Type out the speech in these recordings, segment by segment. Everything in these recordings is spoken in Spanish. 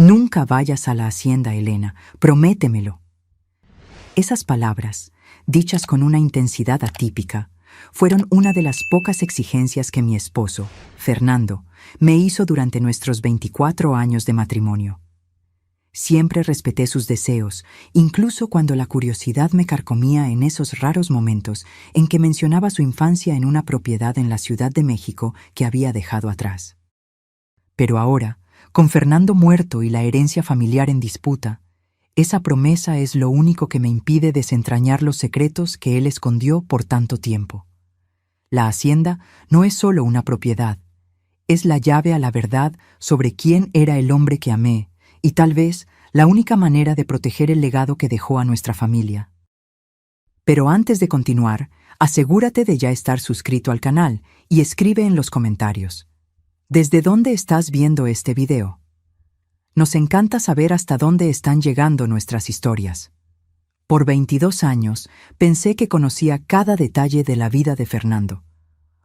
Nunca vayas a la hacienda, Elena, prométemelo. Esas palabras, dichas con una intensidad atípica, fueron una de las pocas exigencias que mi esposo, Fernando, me hizo durante nuestros 24 años de matrimonio. Siempre respeté sus deseos, incluso cuando la curiosidad me carcomía en esos raros momentos en que mencionaba su infancia en una propiedad en la Ciudad de México que había dejado atrás. Pero ahora, con Fernando muerto y la herencia familiar en disputa, esa promesa es lo único que me impide desentrañar los secretos que él escondió por tanto tiempo. La hacienda no es solo una propiedad, es la llave a la verdad sobre quién era el hombre que amé, y tal vez la única manera de proteger el legado que dejó a nuestra familia. Pero antes de continuar, asegúrate de ya estar suscrito al canal y escribe en los comentarios: ¿desde dónde estás viendo este video? Nos encanta saber hasta dónde están llegando nuestras historias. Por 22 años pensé que conocía cada detalle de la vida de Fernando.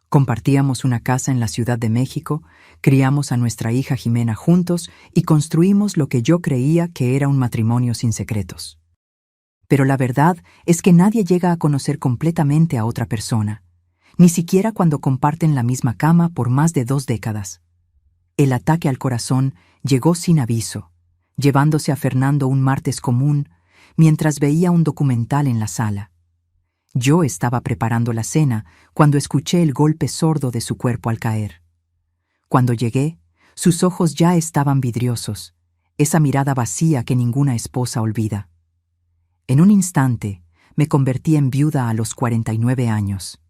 Compartíamos una casa en la Ciudad de México, criamos a nuestra hija Jimena juntos y construimos lo que yo creía que era un matrimonio sin secretos. Pero la verdad es que nadie llega a conocer completamente a otra persona, ni siquiera cuando comparten la misma cama por más de 2 décadas. El ataque al corazón llegó sin aviso, llevándose a Fernando un martes común mientras veía un documental en la sala. Yo estaba preparando la cena cuando escuché el golpe sordo de su cuerpo al caer. Cuando llegué, sus ojos ya estaban vidriosos, esa mirada vacía que ninguna esposa olvida. En un instante, me convertí en viuda a los 49 años.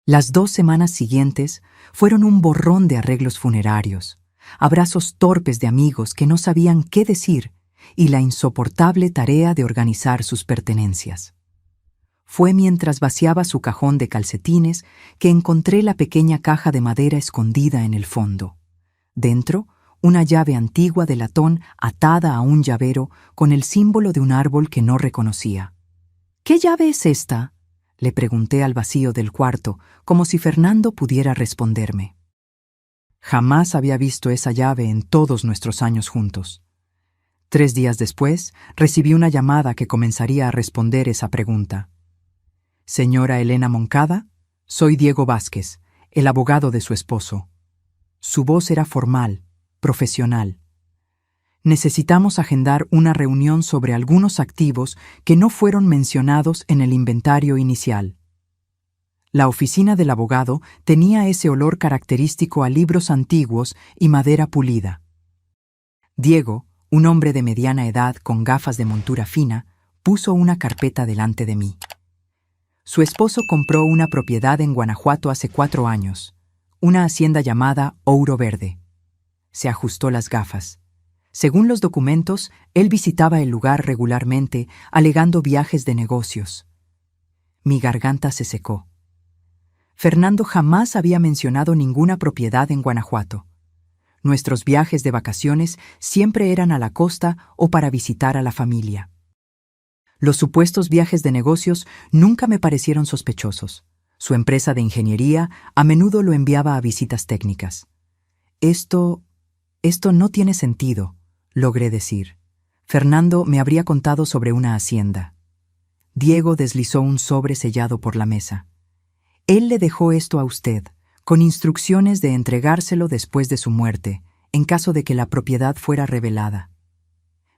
Las 2 semanas siguientes fueron un borrón de arreglos funerarios, abrazos torpes de amigos que no sabían qué decir y la insoportable tarea de organizar sus pertenencias. Fue mientras vaciaba su cajón de calcetines que encontré la pequeña caja de madera escondida en el fondo. Dentro, una llave antigua de latón atada a un llavero con el símbolo de un árbol que no reconocía. ¿Qué llave es esta?, le pregunté al vacío del cuarto, como si Fernando pudiera responderme. Jamás había visto esa llave en todos nuestros años juntos. 3 días después, recibí una llamada que comenzaría a responder esa pregunta. Señora Elena Moncada, soy Diego Vázquez, el abogado de su esposo. Su voz era formal, profesional. Necesitamos agendar una reunión sobre algunos activos que no fueron mencionados en el inventario inicial. La oficina del abogado tenía ese olor característico a libros antiguos y madera pulida. Diego, un hombre de mediana edad con gafas de montura fina, puso una carpeta delante de mí. Su esposo compró una propiedad en Guanajuato hace 4 años, una hacienda llamada Ouro Verde. Se ajustó las gafas. Según los documentos, él visitaba el lugar regularmente, alegando viajes de negocios. Mi garganta se secó. Fernando jamás había mencionado ninguna propiedad en Guanajuato. Nuestros viajes de vacaciones siempre eran a la costa o para visitar a la familia. Los supuestos viajes de negocios nunca me parecieron sospechosos. Su empresa de ingeniería a menudo lo enviaba a visitas técnicas. Esto no tiene sentido, logré decir. Fernando me habría contado sobre una hacienda. Diego deslizó un sobre sellado por la mesa. Él le dejó esto a usted, con instrucciones de entregárselo después de su muerte, en caso de que la propiedad fuera revelada.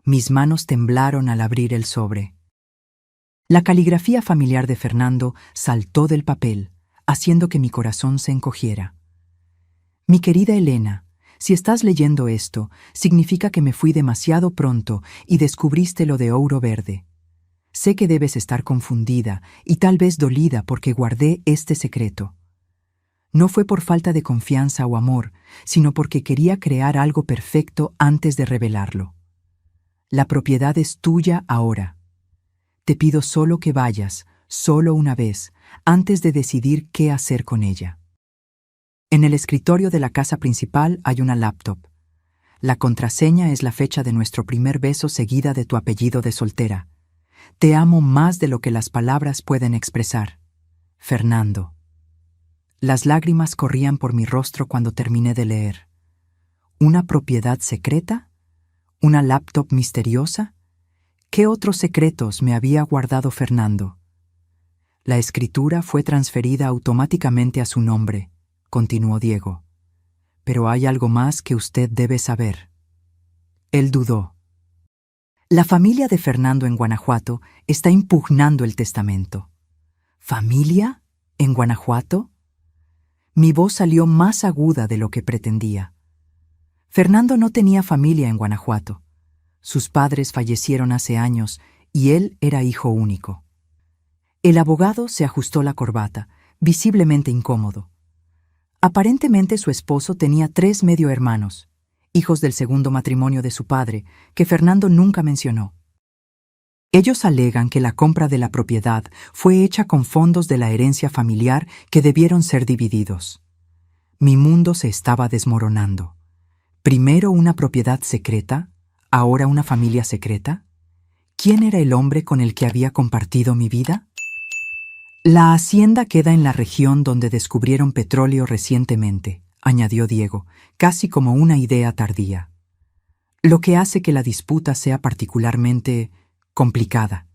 Mis manos temblaron al abrir el sobre. La caligrafía familiar de Fernando saltó del papel, haciendo que mi corazón se encogiera. Mi querida Elena, si estás leyendo esto, significa que me fui demasiado pronto y descubriste lo de Ouro Verde. Sé que debes estar confundida y tal vez dolida porque guardé este secreto. No fue por falta de confianza o amor, sino porque quería crear algo perfecto antes de revelarlo. La propiedad es tuya ahora. Te pido solo que vayas, solo una vez, antes de decidir qué hacer con ella. En el escritorio de la casa principal hay una laptop. La contraseña es la fecha de nuestro primer beso seguida de tu apellido de soltera. Te amo más de lo que las palabras pueden expresar. Fernando. Las lágrimas corrían por mi rostro cuando terminé de leer. ¿Una propiedad secreta? ¿Una laptop misteriosa? ¿Qué otros secretos me había guardado Fernando? La escritura fue transferida automáticamente a su nombre, continuó Diego. Pero hay algo más que usted debe saber. Él dudó. La familia de Fernando en Guanajuato está impugnando el testamento. ¿Familia? ¿En Guanajuato? Mi voz salió más aguda de lo que pretendía. Fernando no tenía familia en Guanajuato. Sus padres fallecieron hace años y él era hijo único. El abogado se ajustó la corbata, visiblemente incómodo. Aparentemente su esposo tenía 3 medio hermanos, hijos del segundo matrimonio de su padre, que Fernando nunca mencionó. Ellos alegan que la compra de la propiedad fue hecha con fondos de la herencia familiar que debieron ser divididos. Mi mundo se estaba desmoronando. Primero una propiedad secreta, ahora una familia secreta. ¿Quién era el hombre con el que había compartido mi vida? La hacienda queda en la región donde descubrieron petróleo recientemente, añadió Diego, casi como una idea tardía. Lo que hace que la disputa sea particularmente complicada.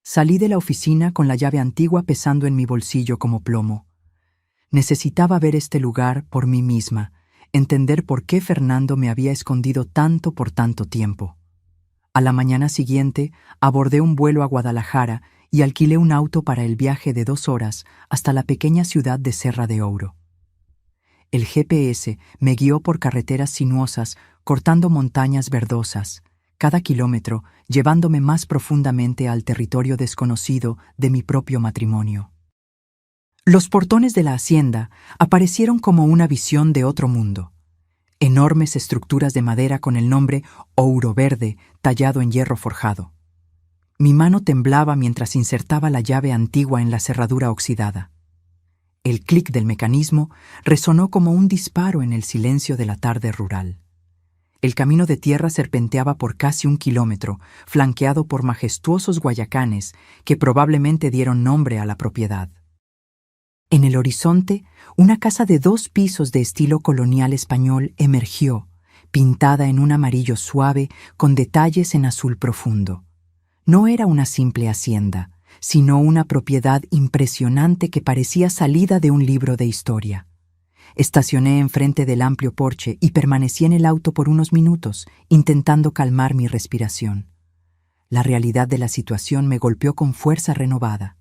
Salí de la oficina con la llave antigua pesando en mi bolsillo como plomo. Necesitaba ver este lugar por mí misma, entender por qué Fernando me había escondido tanto por tanto tiempo. A la mañana siguiente, abordé un vuelo a Guadalajara y alquilé un auto para el viaje de 2 horas hasta la pequeña ciudad de Serra de Ouro. El GPS me guió por carreteras sinuosas, cortando montañas verdosas, cada kilómetro llevándome más profundamente al territorio desconocido de mi propio matrimonio. Los portones de la hacienda aparecieron como una visión de otro mundo. Enormes estructuras de madera con el nombre Ouro Verde tallado en hierro forjado. Mi mano temblaba mientras insertaba la llave antigua en la cerradura oxidada. El clic del mecanismo resonó como un disparo en el silencio de la tarde rural. El camino de tierra serpenteaba por casi 1 kilómetro, flanqueado por majestuosos guayacanes que probablemente dieron nombre a la propiedad. En el horizonte, una casa de 2 pisos de estilo colonial español emergió, pintada en un amarillo suave con detalles en azul profundo. No era una simple hacienda, sino una propiedad impresionante que parecía salida de un libro de historia. Estacioné enfrente del amplio porche y permanecí en el auto por unos minutos, intentando calmar mi respiración. La realidad de la situación me golpeó con fuerza renovada.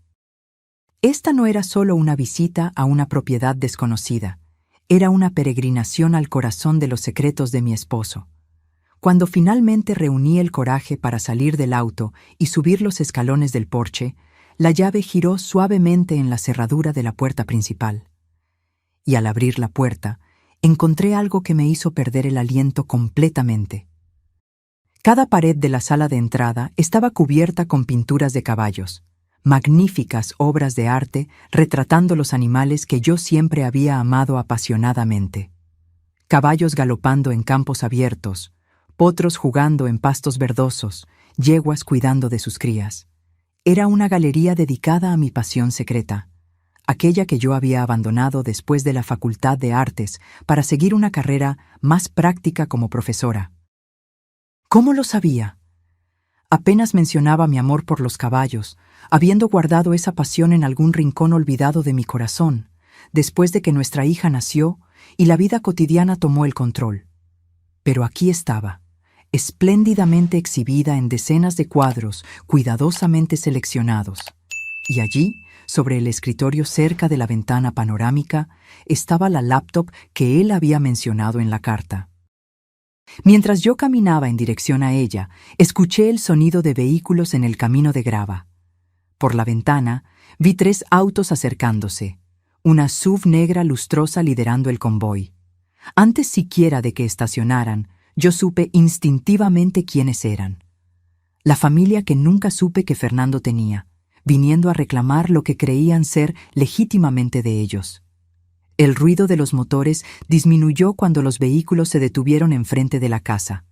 Esta no era solo una visita a una propiedad desconocida, era una peregrinación al corazón de los secretos de mi esposo. Cuando finalmente reuní el coraje para salir del auto y subir los escalones del porche, la llave giró suavemente en la cerradura de la puerta principal. Y al abrir la puerta, encontré algo que me hizo perder el aliento completamente. Cada pared de la sala de entrada estaba cubierta con pinturas de caballos, magníficas obras de arte retratando los animales que yo siempre había amado apasionadamente. Caballos galopando en campos abiertos, potros jugando en pastos verdosos, yeguas cuidando de sus crías. Era una galería dedicada a mi pasión secreta, aquella que yo había abandonado después de la Facultad de Artes para seguir una carrera más práctica como profesora. ¿Cómo lo sabía? Apenas mencionaba mi amor por los caballos, habiendo guardado esa pasión en algún rincón olvidado de mi corazón, después de que nuestra hija nació y la vida cotidiana tomó el control. Pero aquí estaba, espléndidamente exhibida en decenas de cuadros cuidadosamente seleccionados. Y allí, sobre el escritorio cerca de la ventana panorámica, estaba la laptop que él había mencionado en la carta. Mientras yo caminaba en dirección a ella, escuché el sonido de vehículos en el camino de grava. Por la ventana, vi 3 autos acercándose, una SUV negra lustrosa liderando el convoy. Antes siquiera de que estacionaran, yo supe instintivamente quiénes eran. La familia que nunca supe que Fernando tenía, viniendo a reclamar lo que creían ser legítimamente de ellos. El ruido de los motores disminuyó cuando los vehículos se detuvieron enfrente de la casa.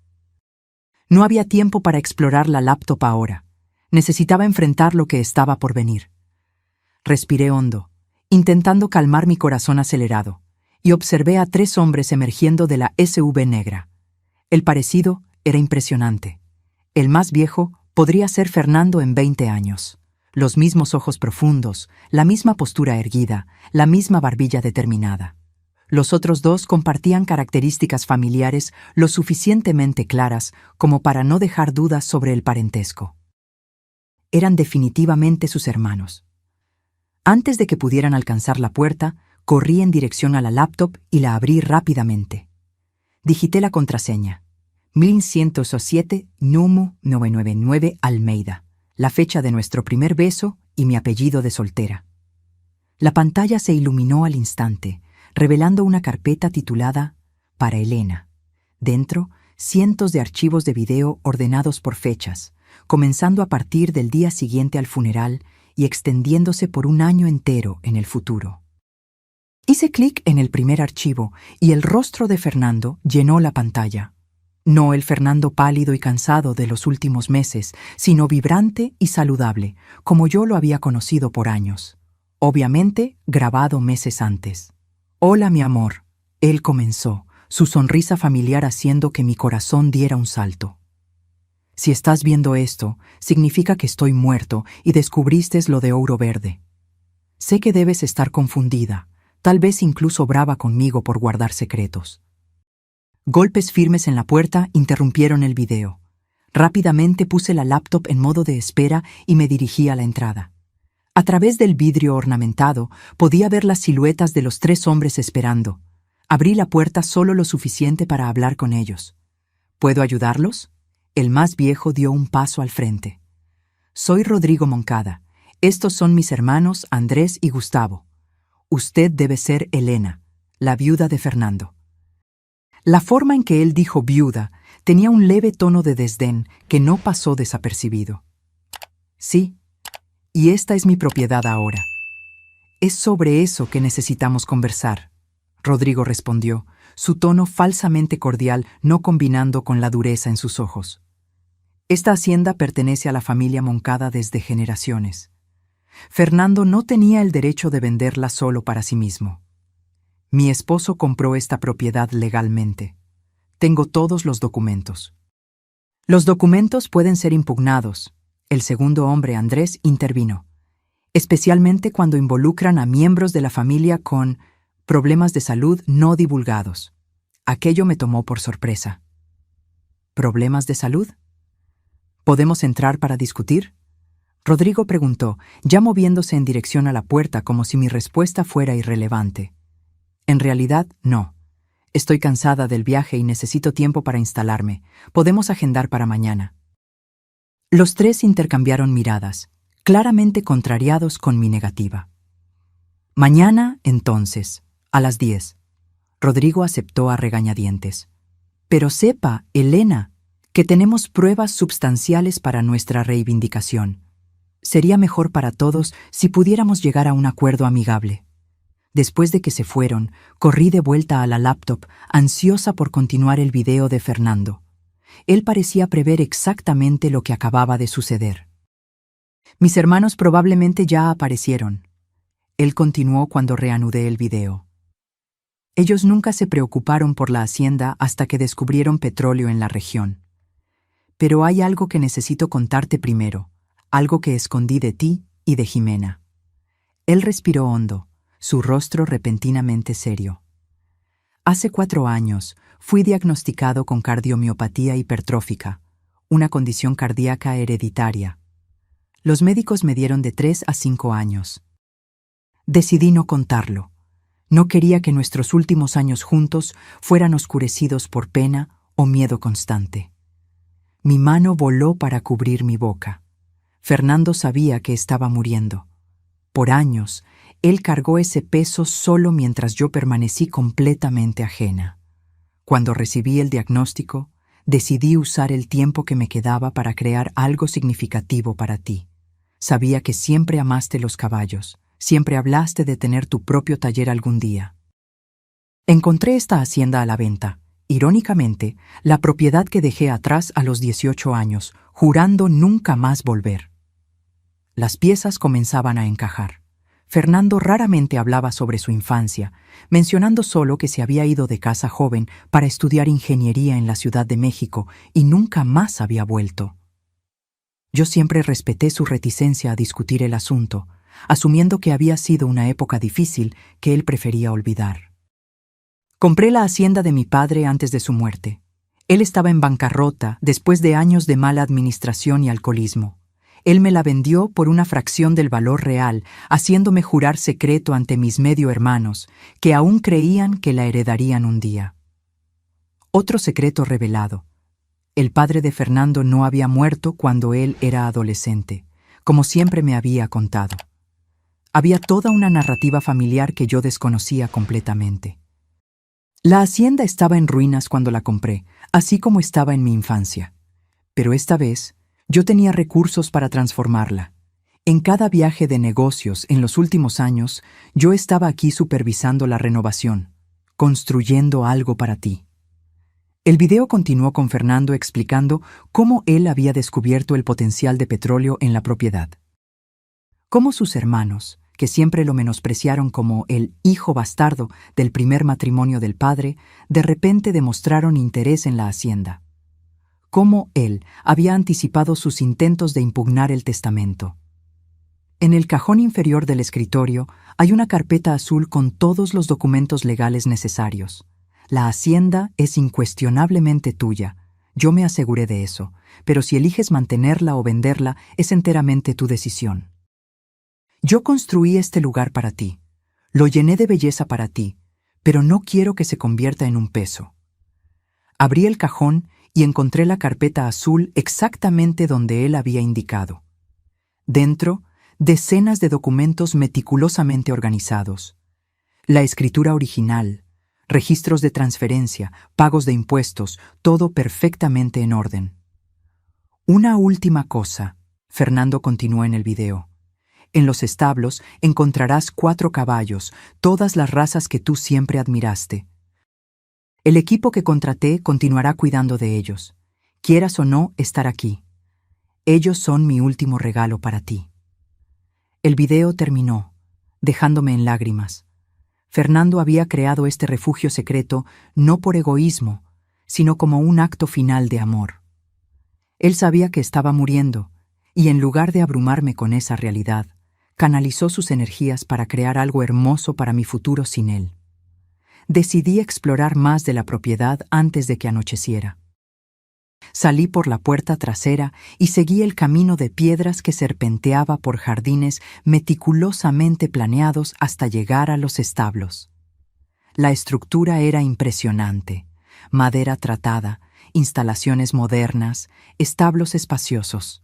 No había tiempo para explorar la laptop ahora. Necesitaba enfrentar lo que estaba por venir. Respiré hondo, intentando calmar mi corazón acelerado, y observé a 3 hombres emergiendo de la SUV negra. El parecido Era impresionante. El más viejo podría ser Fernando en 20 años. Los mismos ojos profundos, la misma postura erguida, la misma barbilla determinada. Los otros dos compartían características familiares lo suficientemente claras como para no dejar dudas sobre el parentesco. Eran definitivamente sus hermanos. Antes de que pudieran alcanzar la puerta, corrí en dirección a la laptop y la abrí rápidamente. Digité la contraseña. 1107 Numu 999 Almeida, la fecha de nuestro primer beso y mi apellido de soltera. La pantalla se iluminó al instante, revelando una carpeta titulada Para Elena. Dentro, cientos de archivos de video ordenados por fechas, comenzando a partir del día siguiente al funeral y extendiéndose por un año entero en el futuro. Hice clic en el primer archivo y el rostro de Fernando llenó la pantalla. No el Fernando pálido y cansado de los últimos meses, sino vibrante y saludable, como yo lo había conocido por años. Obviamente, grabado meses antes. «Hola, mi amor», él comenzó, su sonrisa familiar haciendo que mi corazón diera un salto. «Si estás viendo esto, significa que estoy muerto y descubriste lo de Ouro Verde. Sé que debes estar confundida, tal vez incluso brava conmigo por guardar secretos». Golpes firmes en la puerta interrumpieron el video. Rápidamente puse la laptop en modo de espera y me dirigí a la entrada. A través del vidrio ornamentado podía ver las siluetas de los 3 hombres esperando. Abrí la puerta solo lo suficiente para hablar con ellos. ¿Puedo ayudarlos? El más viejo dio un paso al frente. Soy Rodrigo Moncada. Estos son mis hermanos Andrés y Gustavo. Usted debe ser Elena, la viuda de Fernando. La forma en que él dijo viuda tenía un leve tono de desdén que no pasó desapercibido. Sí, y esta es mi propiedad ahora. Es sobre eso que necesitamos conversar, Rodrigo respondió, su tono falsamente cordial no combinando con la dureza en sus ojos. Esta hacienda pertenece a la familia Moncada desde generaciones. Fernando no tenía el derecho de venderla solo para sí mismo. Mi esposo compró esta propiedad legalmente. Tengo todos los documentos. Los documentos pueden ser impugnados. El segundo hombre, Andrés, intervino. Especialmente cuando involucran a miembros de la familia con problemas de salud no divulgados. Aquello me tomó por sorpresa. ¿Problemas de salud? ¿Podemos entrar para discutir? Rodrigo preguntó, ya moviéndose en dirección a la puerta como si mi respuesta fuera irrelevante. En realidad, no. Estoy cansada del viaje y necesito tiempo para instalarme. Podemos agendar para mañana. Los 3 intercambiaron miradas, claramente contrariados con mi negativa. Mañana, entonces, a las 10. Rodrigo aceptó a regañadientes. Pero sepa, Elena, que tenemos pruebas substanciales para nuestra reivindicación. Sería mejor para todos si pudiéramos llegar a un acuerdo amigable. Después de que se fueron, corrí de vuelta a la laptop, ansiosa por continuar el video de Fernando. Él parecía prever exactamente lo que acababa de suceder. Mis hermanos probablemente ya aparecieron. Él continuó cuando reanudé el video. Ellos nunca se preocuparon por la hacienda hasta que descubrieron petróleo en la región. Pero hay algo que necesito contarte primero, algo que escondí de ti y de Jimena. Él respiró hondo, su rostro repentinamente serio. Hace 4 años fui diagnosticado con cardiomiopatía hipertrófica, una condición cardíaca hereditaria. Los médicos me dieron de 3 a 5 años. Decidí no contarlo. No quería que nuestros últimos años juntos fueran oscurecidos por pena o miedo constante. Mi mano voló para cubrir mi boca. Fernando sabía que estaba muriendo. Por años, él cargó ese peso solo mientras yo permanecí completamente ajena. Cuando recibí el diagnóstico, decidí usar el tiempo que me quedaba para crear algo significativo para ti. Sabía que siempre amaste los caballos, siempre hablaste de tener tu propio taller algún día. Encontré esta hacienda a la venta, irónicamente, la propiedad que dejé atrás a los 18 años, jurando nunca más volver. Las piezas comenzaban a encajar. Fernando raramente hablaba sobre su infancia, mencionando solo que se había ido de casa joven para estudiar ingeniería en la Ciudad de México y nunca más había vuelto. Yo siempre respeté su reticencia a discutir el asunto, asumiendo que había sido una época difícil que él prefería olvidar. Compré la hacienda de mi padre antes de su muerte. Él estaba en bancarrota después de años de mala administración y alcoholismo. Él me la vendió por una fracción del valor real, haciéndome jurar secreto ante mis medio hermanos, que aún creían que la heredarían un día. Otro secreto revelado. El padre de Fernando no había muerto cuando él era adolescente, como siempre me había contado. Había toda una narrativa familiar que yo desconocía completamente. La hacienda estaba en ruinas cuando la compré, así como estaba en mi infancia. Pero esta vez, yo tenía recursos para transformarla. En cada viaje de negocios en los últimos años, yo estaba aquí supervisando la renovación, construyendo algo para ti. El video continuó con Fernando explicando cómo él había descubierto el potencial de petróleo en la propiedad. Cómo sus hermanos, que siempre lo menospreciaron como el hijo bastardo del primer matrimonio del padre, de repente demostraron interés en la hacienda. Cómo él había anticipado sus intentos de impugnar el testamento. En el cajón inferior del escritorio hay una carpeta azul con todos los documentos legales necesarios. La hacienda es incuestionablemente tuya. Yo me aseguré de eso, pero si eliges mantenerla o venderla, es enteramente tu decisión. Yo construí este lugar para ti. Lo llené de belleza para ti, pero no quiero que se convierta en un peso. Abrí el cajón y encontré la carpeta azul exactamente donde él había indicado. Dentro, decenas de documentos meticulosamente organizados. La escritura original, registros de transferencia, pagos de impuestos, todo perfectamente en orden. Una última cosa, Fernando continuó en el video. En los establos encontrarás 4 caballos, todas las razas que tú siempre admiraste. El equipo que contraté continuará cuidando de ellos. Quieras o no estar aquí. Ellos son mi último regalo para ti. El video terminó, dejándome en lágrimas. Fernando había creado este refugio secreto no por egoísmo, sino como un acto final de amor. Él sabía que estaba muriendo, y en lugar de abrumarme con esa realidad, canalizó sus energías para crear algo hermoso para mi futuro sin él. Decidí explorar más de la propiedad antes de que anocheciera. Salí por la puerta trasera y seguí el camino de piedras que serpenteaba por jardines meticulosamente planeados hasta llegar a los establos. La estructura era impresionante: madera tratada, instalaciones modernas, establos espaciosos.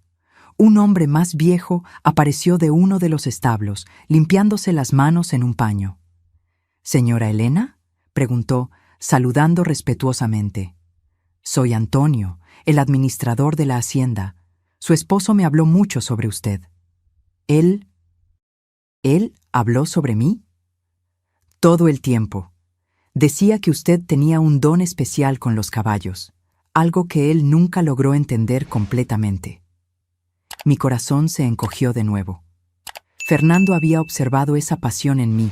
Un hombre más viejo apareció de uno de los establos, limpiándose las manos en un paño. «¿Señora Elena?», preguntó, saludando respetuosamente. «Soy Antonio, el administrador de la hacienda. Su esposo me habló mucho sobre usted». ¿Él habló sobre mí? Todo el tiempo. Decía que usted tenía un don especial con los caballos, algo que él nunca logró entender completamente. Mi corazón se encogió de nuevo. Fernando había observado esa pasión en mí,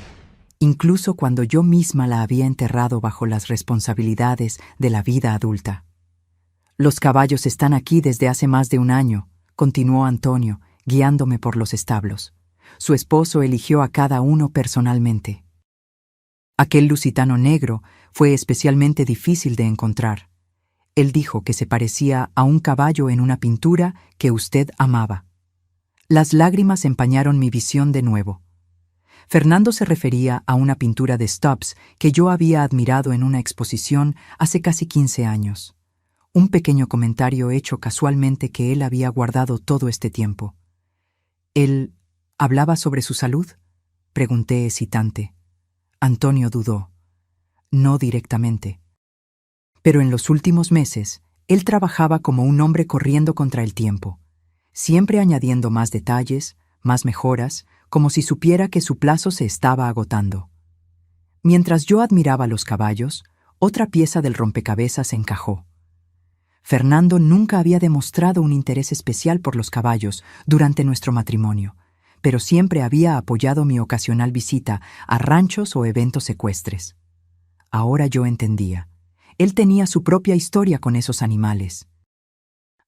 incluso cuando yo misma la había enterrado bajo las responsabilidades de la vida adulta. «Los caballos están aquí desde hace más de un año», continuó Antonio, guiándome por los establos. «Su esposo eligió a cada uno personalmente. Aquel lusitano negro fue especialmente difícil de encontrar. Él dijo que se parecía a un caballo en una pintura que usted amaba». Las lágrimas empañaron mi visión de nuevo. Fernando se refería a una pintura de Stubbs que yo había admirado en una exposición hace casi 15 años. Un pequeño comentario hecho casualmente que él había guardado todo este tiempo. «¿Él hablaba sobre su salud?», pregunté hesitante. Antonio dudó. «No directamente. Pero en los últimos meses, él trabajaba como un hombre corriendo contra el tiempo, siempre añadiendo más detalles, más mejoras, como si supiera que su plazo se estaba agotando. Mientras yo admiraba los caballos, otra pieza del rompecabezas encajó. Fernando nunca había demostrado un interés especial por los caballos durante nuestro matrimonio, pero siempre había apoyado mi ocasional visita a ranchos o eventos ecuestres. Ahora yo entendía. Él tenía su propia historia con esos animales.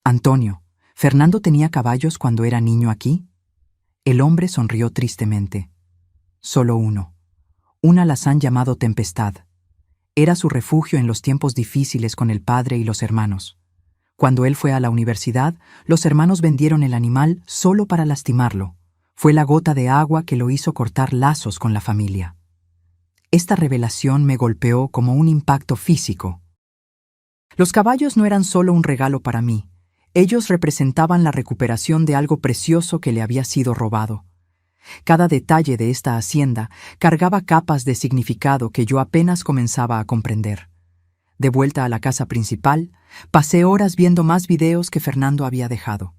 Antonio, ¿Fernando tenía caballos cuando era niño aquí? El hombre sonrió tristemente. Solo uno. Un alazán llamado Tempestad. Era su refugio en los tiempos difíciles con el padre y los hermanos. Cuando él fue a la universidad, los hermanos vendieron el animal solo para lastimarlo. Fue la gota de agua que lo hizo cortar lazos con la familia. Esta revelación me golpeó como un impacto físico. Los caballos no eran solo un regalo para mí. Ellos representaban la recuperación de algo precioso que le había sido robado. Cada detalle de esta hacienda cargaba capas de significado que yo apenas comenzaba a comprender. De vuelta a la casa principal, pasé horas viendo más videos que Fernando había dejado.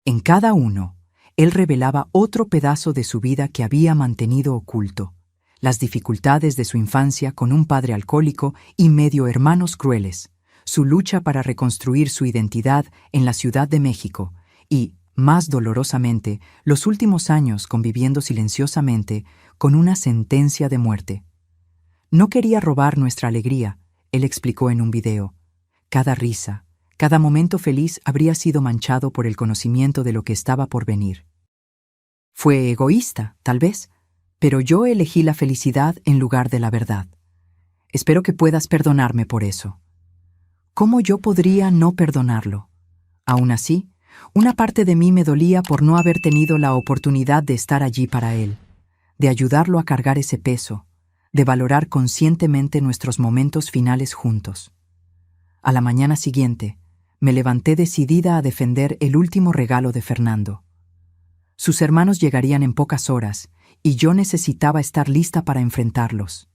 En cada uno, él revelaba otro pedazo de su vida que había mantenido oculto, las dificultades de su infancia con un padre alcohólico y medio hermanos crueles, su lucha para reconstruir su identidad en la Ciudad de México y, más dolorosamente, los últimos años conviviendo silenciosamente con una sentencia de muerte. No quería robar nuestra alegría, él explicó en un video. Cada risa, cada momento feliz habría sido manchado por el conocimiento de lo que estaba por venir. Fue egoísta, tal vez, pero yo elegí la felicidad en lugar de la verdad. Espero que puedas perdonarme por eso. ¿Cómo yo podría no perdonarlo? Aún así, una parte de mí me dolía por no haber tenido la oportunidad de estar allí para él, de ayudarlo a cargar ese peso, de valorar conscientemente nuestros momentos finales juntos. A la mañana siguiente, me levanté decidida a defender el último regalo de Fernando. Sus hermanos llegarían en pocas horas, y yo necesitaba estar lista para enfrentarlos.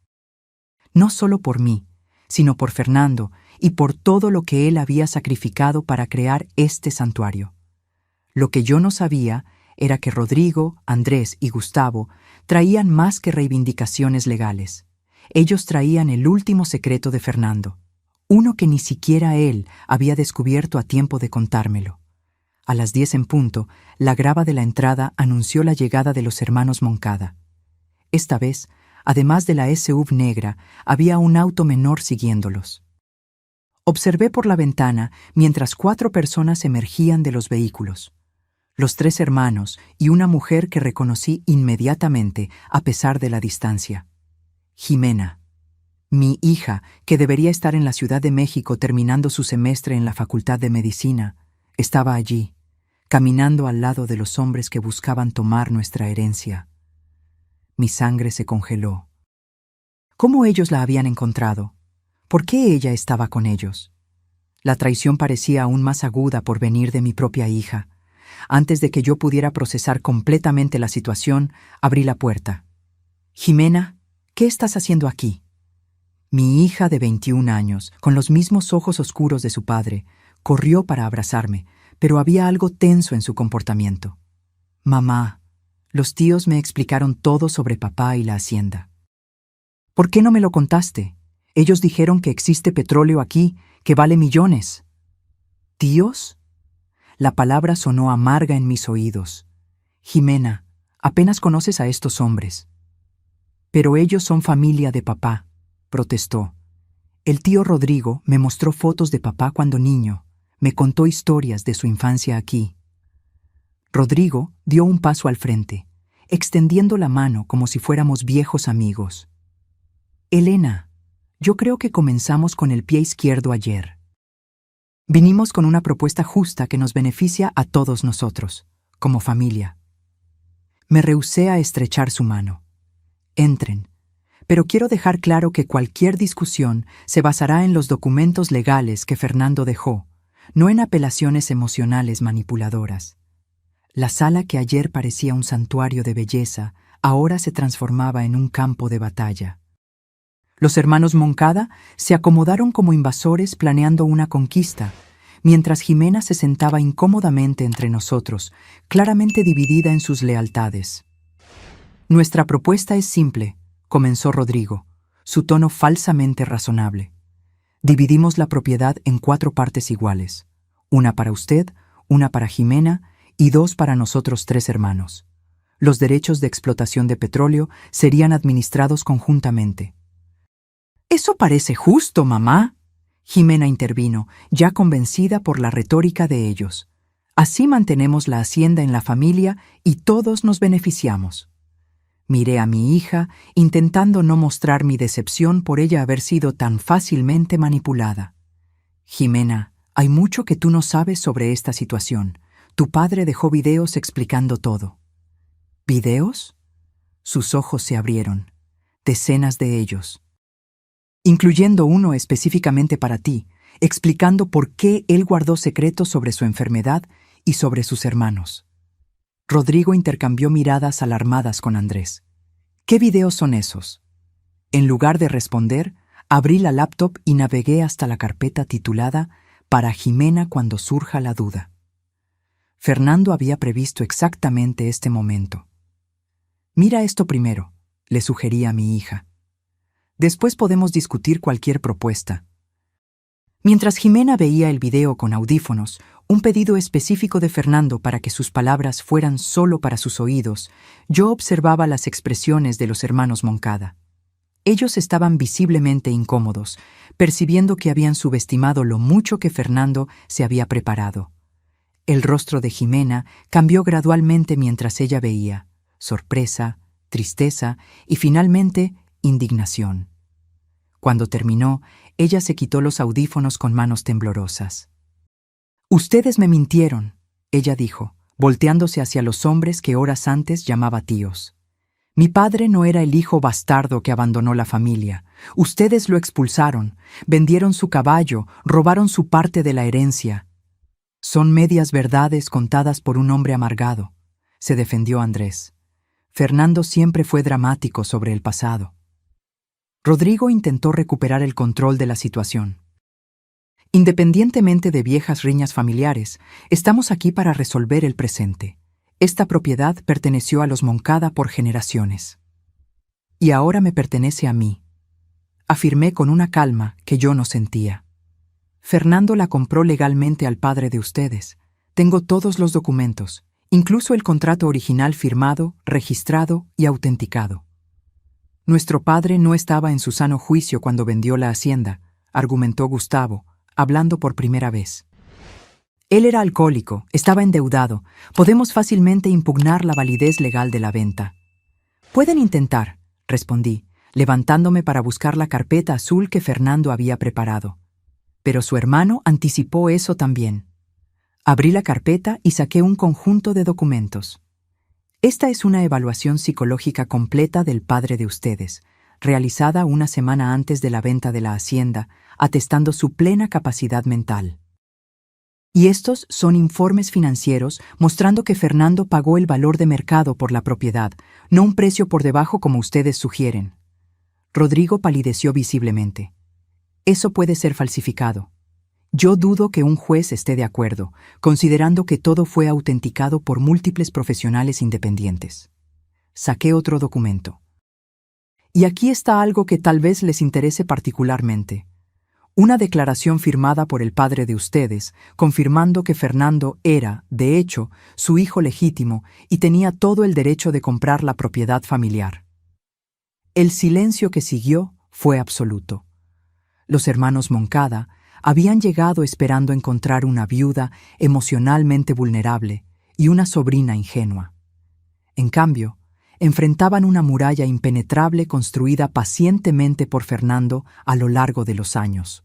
No solo por mí, sino por Fernando y por todo lo que él había sacrificado para crear este santuario. Lo que yo no sabía era que Rodrigo, Andrés y Gustavo traían más que reivindicaciones legales. Ellos traían el último secreto de Fernando, uno que ni siquiera él había descubierto a tiempo de contármelo. A las 10 en punto, la grava de la entrada anunció la llegada de los hermanos Moncada. Esta vez, además de la SUV negra, había un auto menor siguiéndolos. Observé por la ventana mientras 4 personas emergían de los vehículos. Los 3 hermanos y una mujer que reconocí inmediatamente a pesar de la distancia. Jimena, mi hija, que debería estar en la Ciudad de México terminando su semestre en la Facultad de Medicina, estaba allí, caminando al lado de los hombres que buscaban tomar nuestra herencia. Mi sangre se congeló. ¿Cómo ellos la habían encontrado? ¿Por qué ella estaba con ellos? La traición parecía aún más aguda por venir de mi propia hija. Antes de que yo pudiera procesar completamente la situación, abrí la puerta. «Jimena, ¿qué estás haciendo aquí?» Mi hija de 21 años, con los mismos ojos oscuros de su padre, corrió para abrazarme, pero había algo tenso en su comportamiento. «Mamá, los tíos me explicaron todo sobre papá y la hacienda». «¿Por qué no me lo contaste? Ellos dijeron que existe petróleo aquí, que vale millones». «¿Tíos?» La palabra sonó amarga en mis oídos. «Jimena, apenas conoces a estos hombres». «Pero ellos son familia de papá», protestó. «El tío Rodrigo me mostró fotos de papá cuando niño, me contó historias de su infancia aquí». Rodrigo dio un paso al frente, extendiendo la mano como si fuéramos viejos amigos. «Elena, yo creo que comenzamos con el pie izquierdo ayer. Vinimos con una propuesta justa que nos beneficia a todos nosotros, como familia». Me rehusé a estrechar su mano. «Entren, pero quiero dejar claro que cualquier discusión se basará en los documentos legales que Fernando dejó, no en apelaciones emocionales manipuladoras». La sala que ayer parecía un santuario de belleza, ahora se transformaba en un campo de batalla. Los hermanos Moncada se acomodaron como invasores planeando una conquista, mientras Jimena se sentaba incómodamente entre nosotros, claramente dividida en sus lealtades. «Nuestra propuesta es simple», comenzó Rodrigo, su tono falsamente razonable. «Dividimos la propiedad en 4 partes iguales, una para usted, una para Jimena y 2 para nosotros 3 hermanos. Los derechos de explotación de petróleo serían administrados conjuntamente. «Eso parece justo, mamá», Jimena intervino, ya convencida por la retórica de ellos. «Así mantenemos la hacienda en la familia y todos nos beneficiamos». Miré a mi hija, intentando no mostrar mi decepción por ella haber sido tan fácilmente manipulada. «Jimena, hay mucho que tú no sabes sobre esta situación. Tu padre dejó videos explicando todo». «¿Videos?». Sus ojos se abrieron. Decenas de ellos. Incluyendo uno específicamente para ti, explicando por qué él guardó secretos sobre su enfermedad y sobre sus hermanos. Rodrigo intercambió miradas alarmadas con Andrés. «¿Qué videos son esos?». En lugar de responder, abrí la laptop y navegué hasta la carpeta titulada «Para Jimena cuando surja la duda». Fernando había previsto exactamente este momento. «Mira esto primero», le sugerí a mi hija. «Después podemos discutir cualquier propuesta». Mientras Jimena veía el video con audífonos, un pedido específico de Fernando para que sus palabras fueran solo para sus oídos, yo observaba las expresiones de los hermanos Moncada. Ellos estaban visiblemente incómodos, percibiendo que habían subestimado lo mucho que Fernando se había preparado. El rostro de Jimena cambió gradualmente mientras ella veía sorpresa, tristeza y finalmente indignación. Cuando terminó, ella se quitó los audífonos con manos temblorosas. «Ustedes me mintieron», ella dijo, volteándose hacia los hombres que horas antes llamaba tíos. «Mi padre no era el hijo bastardo que abandonó la familia. Ustedes lo expulsaron, vendieron su caballo, robaron su parte de la herencia». «Son medias verdades contadas por un hombre amargado», se defendió Andrés. «Fernando siempre fue dramático sobre el pasado». Rodrigo intentó recuperar el control de la situación. «Independientemente de viejas riñas familiares, estamos aquí para resolver el presente. Esta propiedad perteneció a los Moncada por generaciones. Y ahora me pertenece a mí», afirmé con una calma que yo no sentía. «Fernando la compró legalmente al padre de ustedes. Tengo todos los documentos, incluso el contrato original firmado, registrado y autenticado». «Nuestro padre no estaba en su sano juicio cuando vendió la hacienda», argumentó Gustavo, hablando por primera vez. «Él era alcohólico, estaba endeudado. Podemos fácilmente impugnar la validez legal de la venta». «Pueden intentar», respondí, levantándome para buscar la carpeta azul que Fernando había preparado. Pero su hermano anticipó eso también. Abrí la carpeta y saqué un conjunto de documentos. «Esta es una evaluación psicológica completa del padre de ustedes, realizada una semana antes de la venta de la hacienda, atestando su plena capacidad mental. Y estos son informes financieros mostrando que Fernando pagó el valor de mercado por la propiedad, no un precio por debajo como ustedes sugieren». Rodrigo palideció visiblemente. «Eso puede ser falsificado. Yo dudo que un juez esté de acuerdo, considerando que todo fue autenticado por múltiples profesionales independientes». Saqué otro documento. «Y aquí está algo que tal vez les interese particularmente. Una declaración firmada por el padre de ustedes, confirmando que Fernando era, de hecho, su hijo legítimo y tenía todo el derecho de comprar la propiedad familiar». El silencio que siguió fue absoluto. Los hermanos Moncada habían llegado esperando encontrar una viuda emocionalmente vulnerable y una sobrina ingenua. En cambio, enfrentaban una muralla impenetrable construida pacientemente por Fernando a lo largo de los años.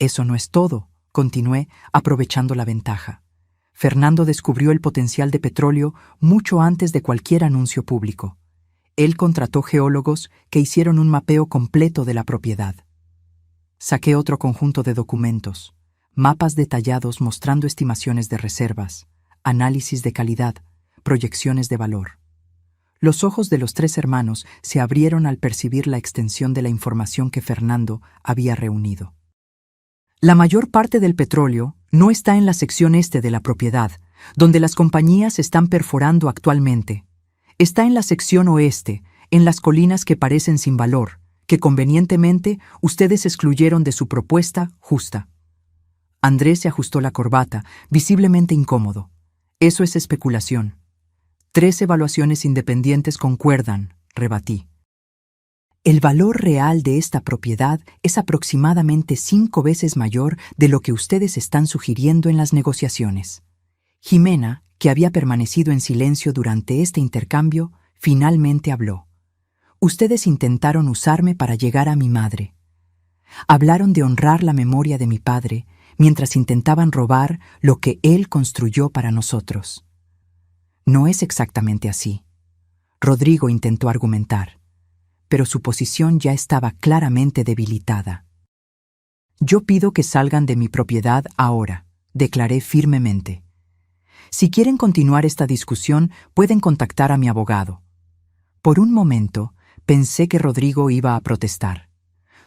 «Eso no es todo», continué, aprovechando la ventaja. «Fernando descubrió el potencial de petróleo mucho antes de cualquier anuncio público. Él contrató geólogos que hicieron un mapeo completo de la propiedad». Saqué otro conjunto de documentos, mapas detallados mostrando estimaciones de reservas, análisis de calidad, proyecciones de valor. Los ojos de los tres hermanos se abrieron al percibir la extensión de la información que Fernando había reunido. «La mayor parte del petróleo no está en la sección este de la propiedad, donde las compañías están perforando actualmente. Está en la sección oeste, en las colinas que parecen sin valor, que convenientemente ustedes excluyeron de su propuesta justa». Andrés se ajustó la corbata, visiblemente incómodo. «Eso es especulación». 3 evaluaciones independientes concuerdan, rebatí. El valor real de esta propiedad es aproximadamente 5 veces mayor de lo que ustedes están sugiriendo en las negociaciones. Jimena, que había permanecido en silencio durante este intercambio, finalmente habló. Ustedes intentaron usarme para llegar a mi madre. Hablaron de honrar la memoria de mi padre, mientras intentaban robar lo que él construyó para nosotros. No es exactamente así. Rodrigo intentó argumentar, pero su posición ya estaba claramente debilitada. Yo pido que salgan de mi propiedad ahora, declaré firmemente. Si quieren continuar esta discusión, pueden contactar a mi abogado. Por un momento, pensé que Rodrigo iba a protestar.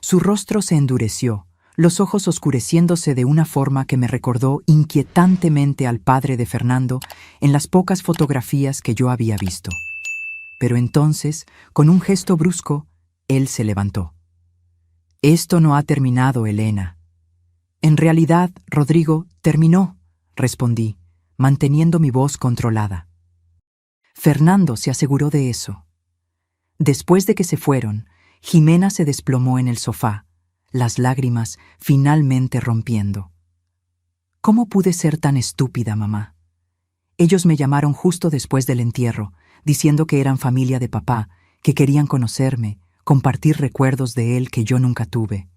Su rostro se endureció, los ojos oscureciéndose de una forma que me recordó inquietantemente al padre de Fernando en las pocas fotografías que yo había visto. Pero entonces, con un gesto brusco, él se levantó. Esto no ha terminado, Elena. En realidad, Rodrigo, terminó, respondí, manteniendo mi voz controlada. Fernando se aseguró de eso. Después de que se fueron, Jimena se desplomó en el sofá, las lágrimas finalmente rompiendo. ¿Cómo pude ser tan estúpida, mamá? Ellos me llamaron justo después del entierro, diciendo que eran familia de papá, que querían conocerme, compartir recuerdos de él que yo nunca tuve.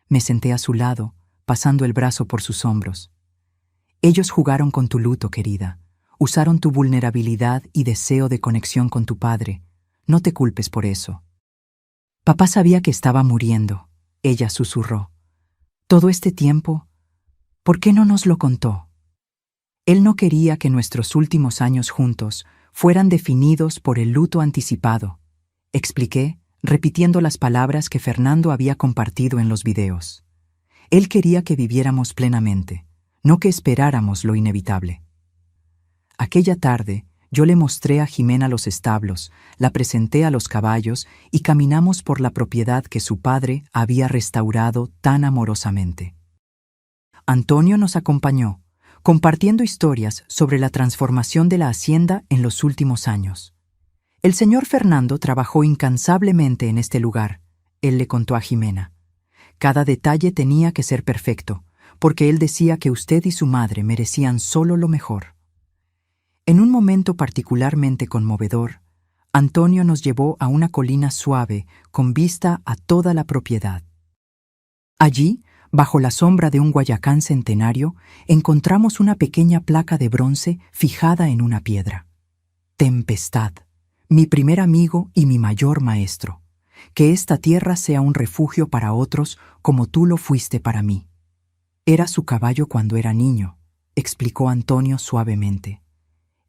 Me senté a su lado, pasando el brazo por sus hombros. Ellos jugaron con tu luto, querida. Usaron tu vulnerabilidad y deseo de conexión con tu padre. No te culpes por eso. Papá sabía que estaba muriendo, ella susurró. Todo este tiempo, ¿por qué no nos lo contó? Él no quería que nuestros últimos años juntos fueran definidos por el luto anticipado, expliqué, repitiendo las palabras que Fernando había compartido en los videos. Él quería que viviéramos plenamente, no que esperáramos lo inevitable. Aquella tarde, yo le mostré a Jimena los establos, la presenté a los caballos y caminamos por la propiedad que su padre había restaurado tan amorosamente. Antonio nos acompañó, compartiendo historias sobre la transformación de la hacienda en los últimos años. El señor Fernando trabajó incansablemente en este lugar, él le contó a Jimena. Cada detalle tenía que ser perfecto, porque él decía que usted y su madre merecían solo lo mejor. En un momento particularmente conmovedor, Antonio nos llevó a una colina suave con vista a toda la propiedad. Allí, bajo la sombra de un guayacán centenario, encontramos una pequeña placa de bronce fijada en una piedra. Tempestad, mi primer amigo y mi mayor maestro. Que esta tierra sea un refugio para otros como tú lo fuiste para mí. Era su caballo cuando era niño, explicó Antonio suavemente.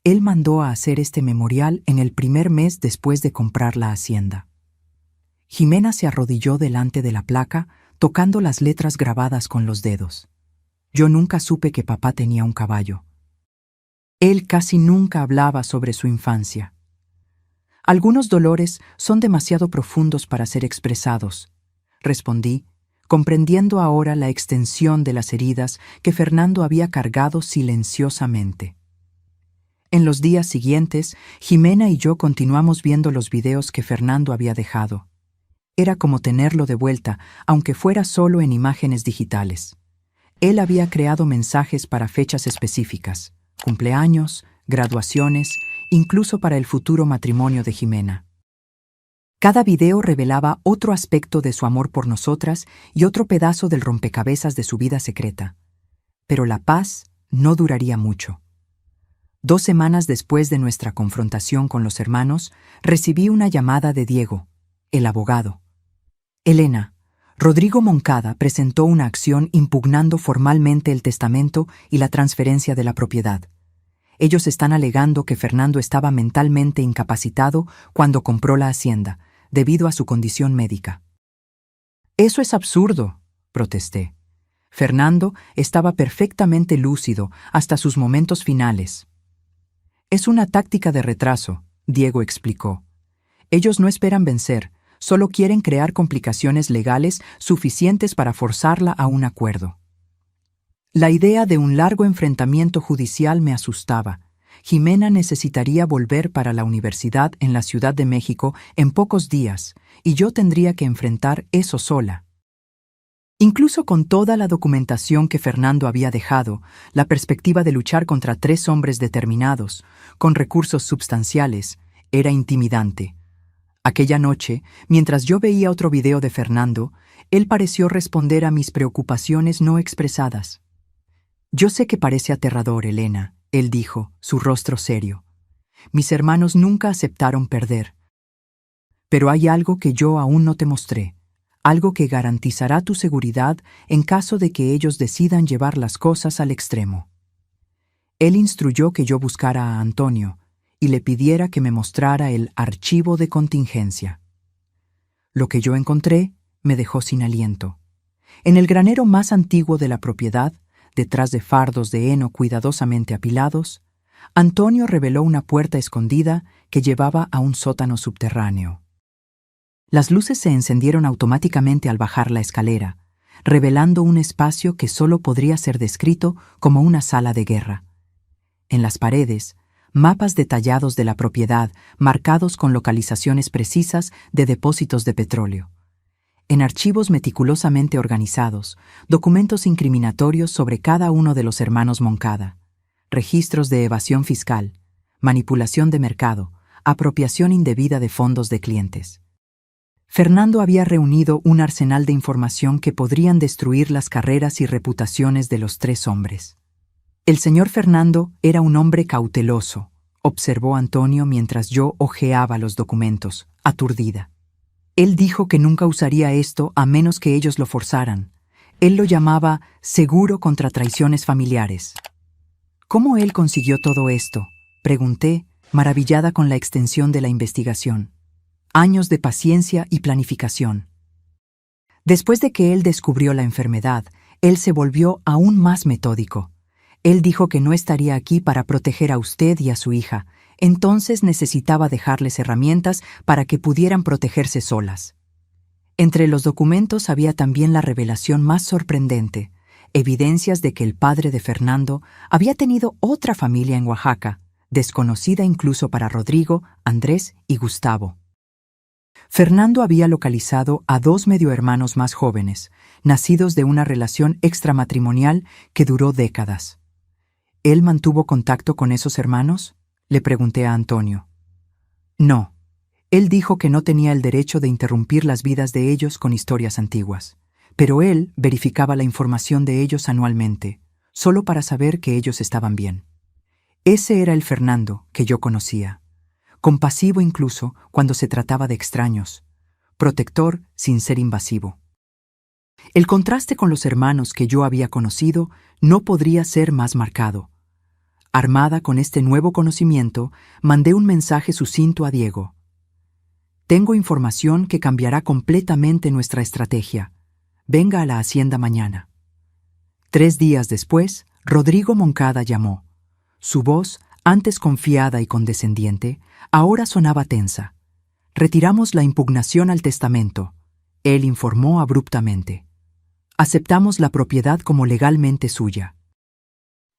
Él mandó a hacer este memorial en el primer mes después de comprar la hacienda. Jimena se arrodilló delante de la placa, tocando las letras grabadas con los dedos. Yo nunca supe que papá tenía un caballo. Él casi nunca hablaba sobre su infancia. Algunos dolores son demasiado profundos para ser expresados, respondí, comprendiendo ahora la extensión de las heridas que Fernando había cargado silenciosamente. En los días siguientes, Jimena y yo continuamos viendo los videos que Fernando había dejado. Era como tenerlo de vuelta, aunque fuera solo en imágenes digitales. Él había creado mensajes para fechas específicas, cumpleaños, graduaciones, incluso para el futuro matrimonio de Jimena. Cada video revelaba otro aspecto de su amor por nosotras y otro pedazo del rompecabezas de su vida secreta. Pero la paz no duraría mucho. 2 semanas después de nuestra confrontación con los hermanos, recibí una llamada de Diego, el abogado. Elena, Rodrigo Moncada presentó una acción impugnando formalmente el testamento y la transferencia de la propiedad. Ellos están alegando que Fernando estaba mentalmente incapacitado cuando compró la hacienda, debido a su condición médica. Eso es absurdo, protesté. Fernando estaba perfectamente lúcido hasta sus momentos finales. Es una táctica de retraso, Diego explicó. Ellos no esperan vencer, solo quieren crear complicaciones legales suficientes para forzarla a un acuerdo. La idea de un largo enfrentamiento judicial me asustaba. Jimena necesitaría volver para la universidad en la Ciudad de México en pocos días, y yo tendría que enfrentar eso sola. Incluso con toda la documentación que Fernando había dejado, la perspectiva de luchar contra 3 hombres determinados, con recursos substanciales, era intimidante. Aquella noche, mientras yo veía otro video de Fernando, él pareció responder a mis preocupaciones no expresadas. «Yo sé que parece aterrador, Elena», él dijo, su rostro serio. «Mis hermanos nunca aceptaron perder. Pero hay algo que yo aún no te mostré, algo que garantizará tu seguridad en caso de que ellos decidan llevar las cosas al extremo». Él instruyó que yo buscara a Antonio y le pidiera que me mostrara el archivo de contingencia. Lo que yo encontré me dejó sin aliento. En el granero más antiguo de la propiedad, detrás de fardos de heno cuidadosamente apilados, Antonio reveló una puerta escondida que llevaba a un sótano subterráneo. Las luces se encendieron automáticamente al bajar la escalera, revelando un espacio que solo podría ser descrito como una sala de guerra. En las paredes, mapas detallados de la propiedad, marcados con localizaciones precisas de depósitos de petróleo. En archivos meticulosamente organizados, documentos incriminatorios sobre cada uno de los hermanos Moncada, registros de evasión fiscal, manipulación de mercado, apropiación indebida de fondos de clientes. Fernando había reunido un arsenal de información que podrían destruir las carreras y reputaciones de los 3 hombres. El señor Fernando era un hombre cauteloso, observó Antonio mientras yo hojeaba los documentos, aturdida. Él dijo que nunca usaría esto a menos que ellos lo forzaran. Él lo llamaba seguro contra traiciones familiares. ¿Cómo él consiguió todo esto?, pregunté, maravillada con la extensión de la investigación. Años de paciencia y planificación. Después de que él descubrió la enfermedad, él se volvió aún más metódico. Él dijo que no estaría aquí para proteger a usted y a su hija, entonces necesitaba dejarles herramientas para que pudieran protegerse solas. Entre los documentos había también la revelación más sorprendente, evidencias de que el padre de Fernando había tenido otra familia en Oaxaca, desconocida incluso para Rodrigo, Andrés y Gustavo. Fernando había localizado a 2 mediohermanos más jóvenes, nacidos de una relación extramatrimonial que duró décadas. ¿Él mantuvo contacto con esos hermanos?, le pregunté a Antonio. No. Él dijo que no tenía el derecho de interrumpir las vidas de ellos con historias antiguas, pero él verificaba la información de ellos anualmente, solo para saber que ellos estaban bien. Ese era el Fernando que yo conocía, compasivo incluso cuando se trataba de extraños, protector sin ser invasivo. El contraste con los hermanos que yo había conocido no podría ser más marcado. Armada con este nuevo conocimiento, mandé un mensaje sucinto a Diego. Tengo información que cambiará completamente nuestra estrategia. Venga a la hacienda mañana. 3 días después, Rodrigo Moncada llamó. Su voz, antes confiada y condescendiente, ahora sonaba tensa. Retiramos la impugnación al testamento. Él informó abruptamente. Aceptamos la propiedad como legalmente suya.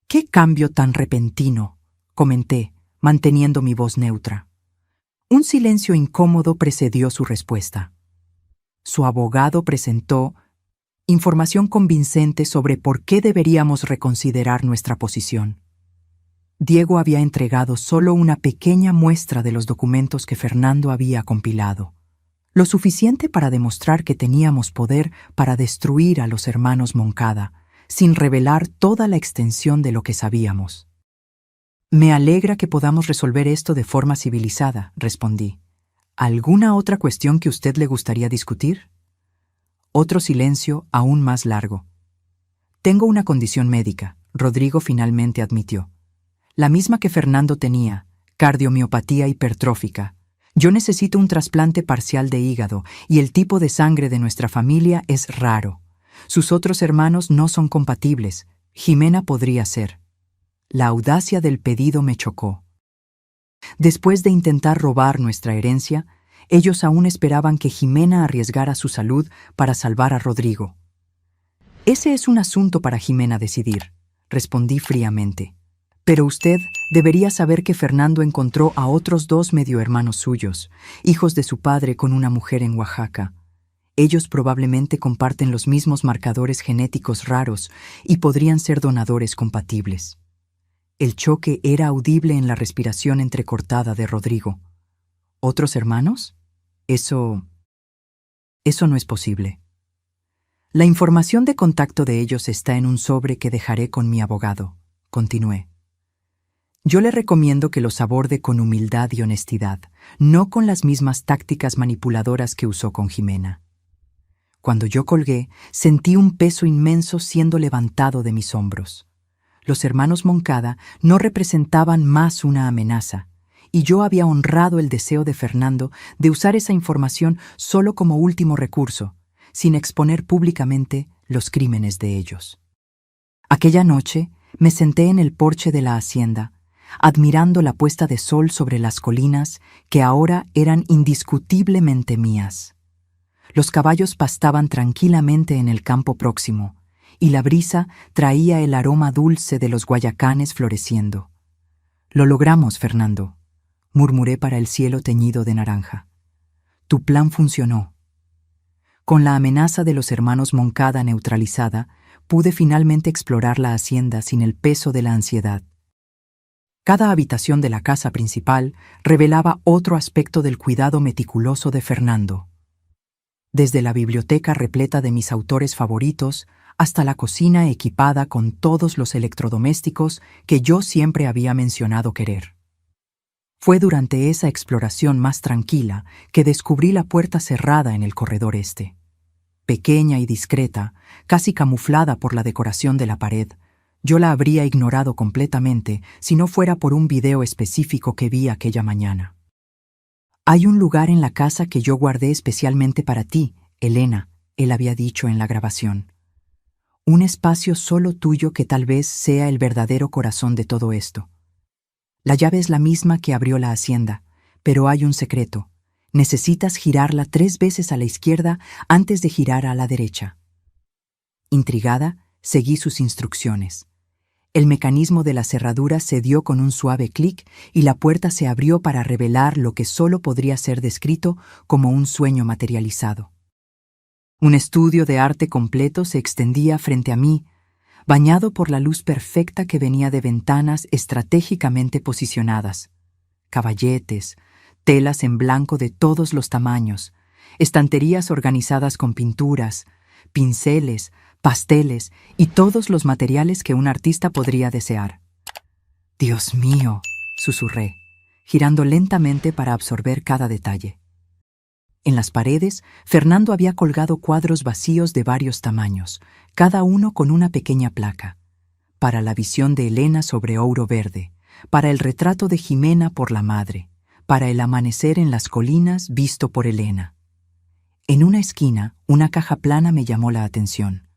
«¿Qué cambio tan repentino?», comenté, manteniendo mi voz neutra. Un silencio incómodo precedió su respuesta. Su abogado presentó información convincente sobre por qué deberíamos reconsiderar nuestra posición. Diego había entregado solo una pequeña muestra de los documentos que Fernando había compilado, lo suficiente para demostrar que teníamos poder para destruir a los hermanos Moncada, sin revelar toda la extensión de lo que sabíamos. «Me alegra que podamos resolver esto de forma civilizada», respondí. «¿Alguna otra cuestión que usted le gustaría discutir?» Otro silencio aún más largo. «Tengo una condición médica», Rodrigo finalmente admitió. «La misma que Fernando tenía, cardiomiopatía hipertrófica. Yo necesito un trasplante parcial de hígado y el tipo de sangre de nuestra familia es raro. Sus otros hermanos no son compatibles. Jimena podría ser». La audacia del pedido me chocó. Después de intentar robar nuestra herencia, ellos aún esperaban que Jimena arriesgara su salud para salvar a Rodrigo. «Ese es un asunto para Jimena decidir», respondí fríamente. Pero usted debería saber que Fernando encontró a otros 2 medio hermanos suyos, hijos de su padre con una mujer en Oaxaca. Ellos probablemente comparten los mismos marcadores genéticos raros y podrían ser donadores compatibles. El choque era audible en la respiración entrecortada de Rodrigo. ¿Otros hermanos? Eso no es posible. La información de contacto de ellos está en un sobre que dejaré con mi abogado, continué. Yo le recomiendo que los aborde con humildad y honestidad, no con las mismas tácticas manipuladoras que usó con Jimena. Cuando yo colgué, sentí un peso inmenso siendo levantado de mis hombros. Los hermanos Moncada no representaban más una amenaza, y yo había honrado el deseo de Fernando de usar esa información solo como último recurso, sin exponer públicamente los crímenes de ellos. Aquella noche me senté en el porche de la hacienda, admirando la puesta de sol sobre las colinas que ahora eran indiscutiblemente mías. Los caballos pastaban tranquilamente en el campo próximo, y la brisa traía el aroma dulce de los guayacanes floreciendo. «Lo logramos, Fernando», murmuré para el cielo teñido de naranja. «Tu plan funcionó». Con la amenaza de los hermanos Moncada neutralizada, pude finalmente explorar la hacienda sin el peso de la ansiedad. Cada habitación de la casa principal revelaba otro aspecto del cuidado meticuloso de Fernando. Desde la biblioteca repleta de mis autores favoritos hasta la cocina equipada con todos los electrodomésticos que yo siempre había mencionado querer. Fue durante esa exploración más tranquila que descubrí la puerta cerrada en el corredor este. Pequeña y discreta, casi camuflada por la decoración de la pared, yo la habría ignorado completamente si no fuera por un video específico que vi aquella mañana. «Hay un lugar en la casa que yo guardé especialmente para ti, Elena», él había dicho en la grabación. «Un espacio solo tuyo que tal vez sea el verdadero corazón de todo esto. La llave es la misma que abrió la hacienda, pero hay un secreto. Necesitas girarla 3 veces a la izquierda antes de girar a la derecha». Intrigada, seguí sus instrucciones. El mecanismo de la cerradura se dio con un suave clic y la puerta se abrió para revelar lo que solo podría ser descrito como un sueño materializado. Un estudio de arte completo se extendía frente a mí, bañado por la luz perfecta que venía de ventanas estratégicamente posicionadas. Caballetes, telas en blanco de todos los tamaños, estanterías organizadas con pinturas, pinceles, pasteles y todos los materiales que un artista podría desear. «Dios mío», susurré, girando lentamente para absorber cada detalle. En las paredes, Fernando había colgado cuadros vacíos de varios tamaños, cada uno con una pequeña placa. Para la visión de Elena sobre ouro verde, para el retrato de Jimena por la madre, para el amanecer en las colinas visto por Elena. En una esquina, una caja plana me llamó la atención.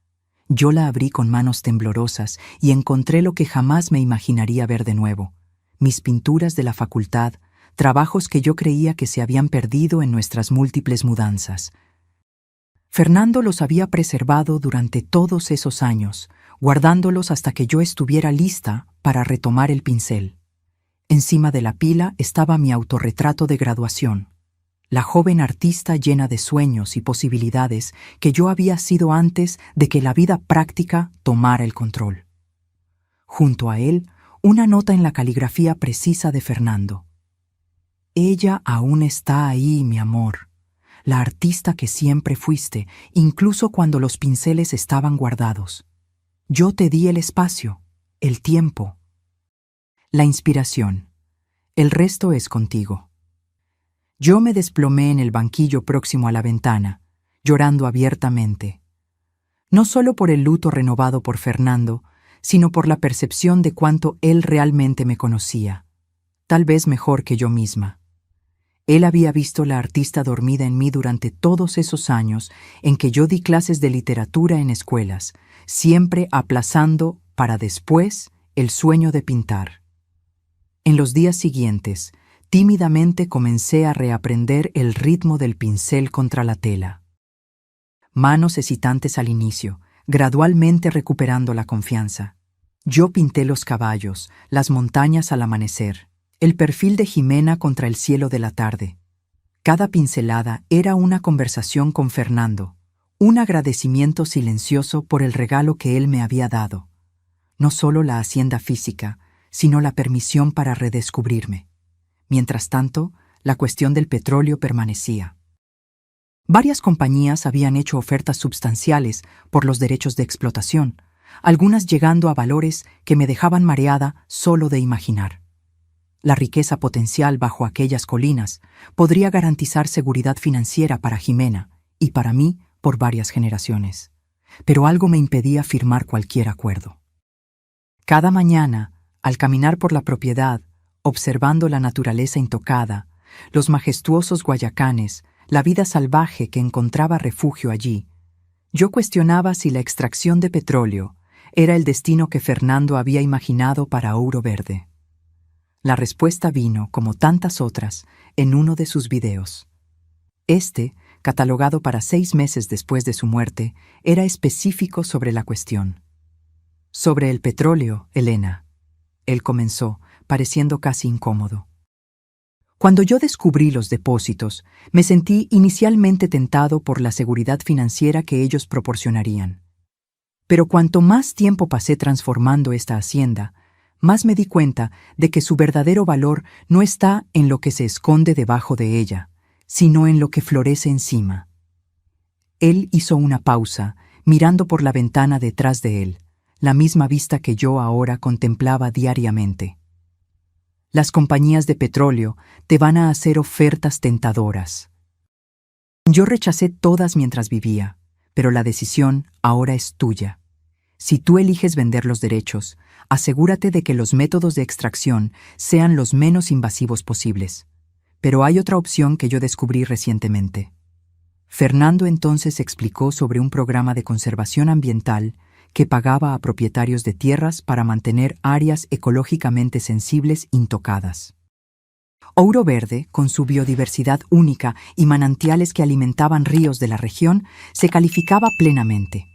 Yo la abrí con manos temblorosas y encontré lo que jamás me imaginaría ver de nuevo: mis pinturas de la facultad, trabajos que yo creía que se habían perdido en nuestras múltiples mudanzas. Fernando los había preservado durante todos esos años, guardándolos hasta que yo estuviera lista para retomar el pincel. Encima de la pila estaba mi autorretrato de graduación, la joven artista llena de sueños y posibilidades que yo había sido antes de que la vida práctica tomara el control. Junto a él, una nota en la caligrafía precisa de Fernando. «Ella aún está ahí, mi amor, la artista que siempre fuiste, incluso cuando los pinceles estaban guardados. Yo te di el espacio, el tiempo, la inspiración. El resto es contigo». Yo me desplomé en el banquillo próximo a la ventana, llorando abiertamente. No solo por el luto renovado por Fernando, sino por la percepción de cuánto él realmente me conocía, tal vez mejor que yo misma. Él había visto la artista dormida en mí durante todos esos años en que yo di clases de literatura en escuelas, siempre aplazando para después el sueño de pintar. En los días siguientes, tímidamente comencé a reaprender el ritmo del pincel contra la tela. Manos hesitantes al inicio, gradualmente recuperando la confianza. Yo pinté los caballos, las montañas al amanecer, el perfil de Jimena contra el cielo de la tarde. Cada pincelada era una conversación con Fernando, un agradecimiento silencioso por el regalo que él me había dado. No solo la hacienda física, sino la permisión para redescubrirme. Mientras tanto, la cuestión del petróleo permanecía. Varias compañías habían hecho ofertas substanciales por los derechos de explotación, algunas llegando a valores que me dejaban mareada solo de imaginar. La riqueza potencial bajo aquellas colinas podría garantizar seguridad financiera para Jimena y para mí por varias generaciones. Pero algo me impedía firmar cualquier acuerdo. Cada mañana, al caminar por la propiedad, observando la naturaleza intocada, los majestuosos guayacanes, la vida salvaje que encontraba refugio allí, yo cuestionaba si la extracción de petróleo era el destino que Fernando había imaginado para Ouro Verde. La respuesta vino, como tantas otras, en uno de sus videos. Catalogado para 6 meses después de su muerte, era específico sobre la cuestión. Sobre el petróleo, Elena. Él comenzó, pareciendo casi incómodo. Cuando yo descubrí los depósitos, me sentí inicialmente tentado por la seguridad financiera que ellos proporcionarían. Pero cuanto más tiempo pasé transformando esta hacienda, más me di cuenta de que su verdadero valor no está en lo que se esconde debajo de ella, sino en lo que florece encima. Él hizo una pausa, mirando por la ventana detrás de él, la misma vista que yo ahora contemplaba diariamente. Las compañías de petróleo te van a hacer ofertas tentadoras. Yo rechacé todas mientras vivía, pero la decisión ahora es tuya. Si tú eliges vender los derechos, asegúrate de que los métodos de extracción sean los menos invasivos posibles. Pero hay otra opción que yo descubrí recientemente. Fernando entonces explicó sobre un programa de conservación ambiental que pagaba a propietarios de tierras para mantener áreas ecológicamente sensibles intocadas. Ouro Verde, con su biodiversidad única y manantiales que alimentaban ríos de la región, se calificaba plenamente.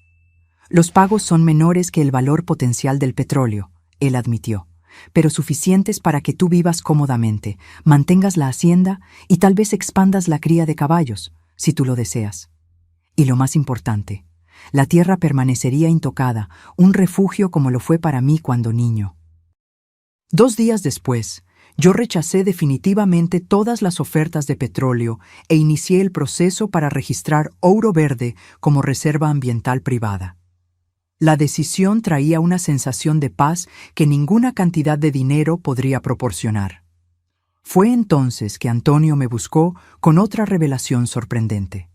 Los pagos son menores que el valor potencial del petróleo, él admitió, pero suficientes para que tú vivas cómodamente, mantengas la hacienda y tal vez expandas la cría de caballos, si tú lo deseas. Y lo más importante, la tierra permanecería intocada, un refugio como lo fue para mí cuando niño. 2 días después, yo rechacé definitivamente todas las ofertas de petróleo e inicié el proceso para registrar Ouro Verde como reserva ambiental privada. La decisión traía una sensación de paz que ninguna cantidad de dinero podría proporcionar. Fue entonces que Antonio me buscó con otra revelación sorprendente.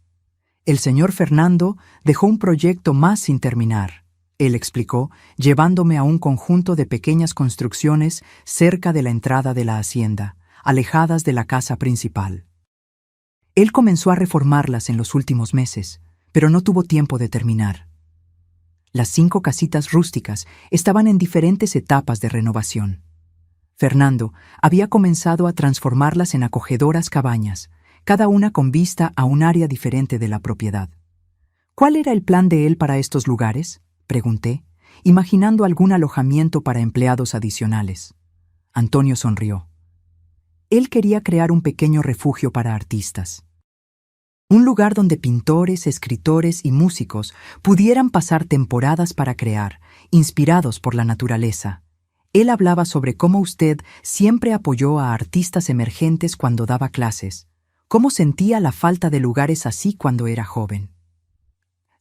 El señor Fernando dejó un proyecto más sin terminar, él explicó, llevándome a un conjunto de pequeñas construcciones cerca de la entrada de la hacienda, alejadas de la casa principal. Él comenzó a reformarlas en los últimos meses, pero no tuvo tiempo de terminar. Las 5 casitas rústicas estaban en diferentes etapas de renovación. Fernando había comenzado a transformarlas en acogedoras cabañas, cada una con vista a un área diferente de la propiedad. ¿Cuál era el plan de él para estos lugares?, pregunté, imaginando algún alojamiento para empleados adicionales. Antonio sonrió. Él quería crear un pequeño refugio para artistas. Un lugar donde pintores, escritores y músicos pudieran pasar temporadas para crear, inspirados por la naturaleza. Él hablaba sobre cómo usted siempre apoyó a artistas emergentes cuando daba clases, cómo sentía la falta de lugares así cuando era joven.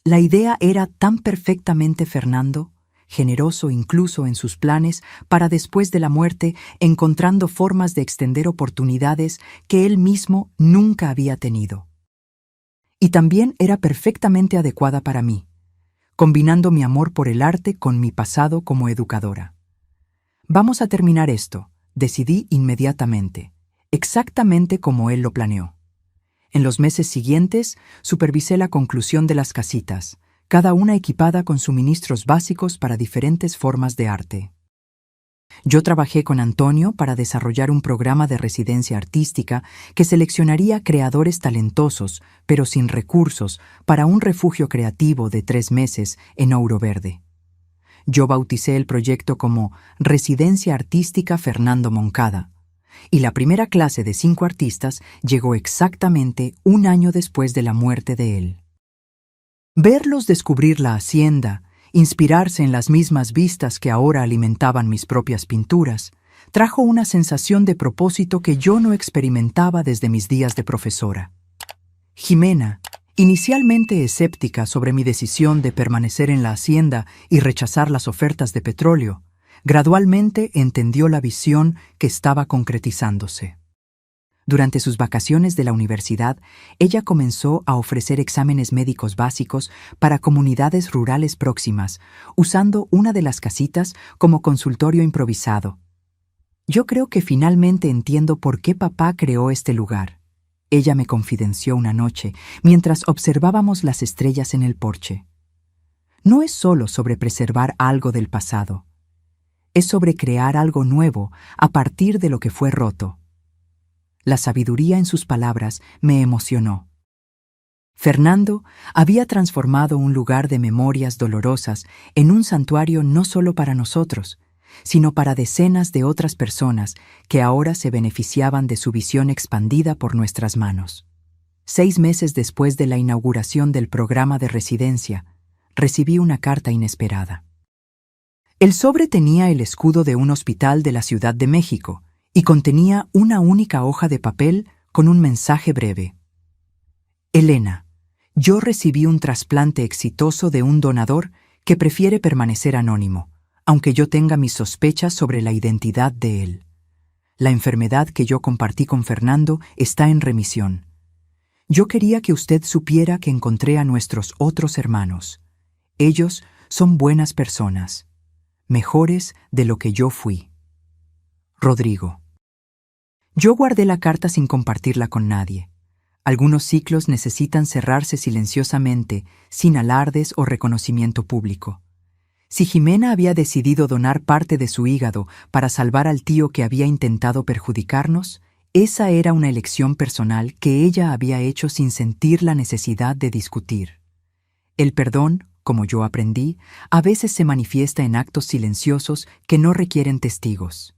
La idea era tan perfectamente Fernando, generoso incluso en sus planes para después de la muerte, encontrando formas de extender oportunidades que él mismo nunca había tenido. Y también era perfectamente adecuada para mí, combinando mi amor por el arte con mi pasado como educadora. Vamos a terminar esto, decidí inmediatamente, exactamente como él lo planeó. En los meses siguientes, supervisé la conclusión de las casitas, cada una equipada con suministros básicos para diferentes formas de arte. Yo trabajé con Antonio para desarrollar un programa de residencia artística que seleccionaría creadores talentosos, pero sin recursos, para un refugio creativo de 3 meses en Ouro Verde. Yo bauticé el proyecto como Residencia Artística Fernando Moncada, y la primera clase de 5 artistas llegó exactamente un año después de la muerte de él. Verlos descubrir la hacienda, inspirarse en las mismas vistas que ahora alimentaban mis propias pinturas, trajo una sensación de propósito que yo no experimentaba desde mis días de profesora. Jimena, inicialmente escéptica sobre mi decisión de permanecer en la hacienda y rechazar las ofertas de petróleo, gradualmente entendió la visión que estaba concretizándose. Durante sus vacaciones de la universidad, ella comenzó a ofrecer exámenes médicos básicos para comunidades rurales próximas, usando una de las casitas como consultorio improvisado. Yo creo que finalmente entiendo por qué papá creó este lugar. Ella me confidenció una noche, mientras observábamos las estrellas en el porche. No es solo sobre preservar algo del pasado. Es sobre crear algo nuevo a partir de lo que fue roto. La sabiduría en sus palabras me emocionó. Fernando había transformado un lugar de memorias dolorosas en un santuario no solo para nosotros, sino para decenas de otras personas que ahora se beneficiaban de su visión expandida por nuestras manos. 6 meses después de la inauguración del programa de residencia, recibí una carta inesperada. El sobre tenía el escudo de un hospital de la Ciudad de México y contenía una única hoja de papel con un mensaje breve. Elena, yo recibí un trasplante exitoso de un donador que prefiere permanecer anónimo, aunque yo tenga mis sospechas sobre la identidad de él. La enfermedad que yo compartí con Fernando está en remisión. Yo quería que usted supiera que encontré a nuestros otros hermanos. Ellos son buenas personas, mejores de lo que yo fui. Rodrigo. Yo guardé la carta sin compartirla con nadie. Algunos ciclos necesitan cerrarse silenciosamente, sin alardes o reconocimiento público. Si Jimena había decidido donar parte de su hígado para salvar al tío que había intentado perjudicarnos, esa era una elección personal que ella había hecho sin sentir la necesidad de discutir. El perdón, como yo aprendí, a veces se manifiesta en actos silenciosos que no requieren testigos.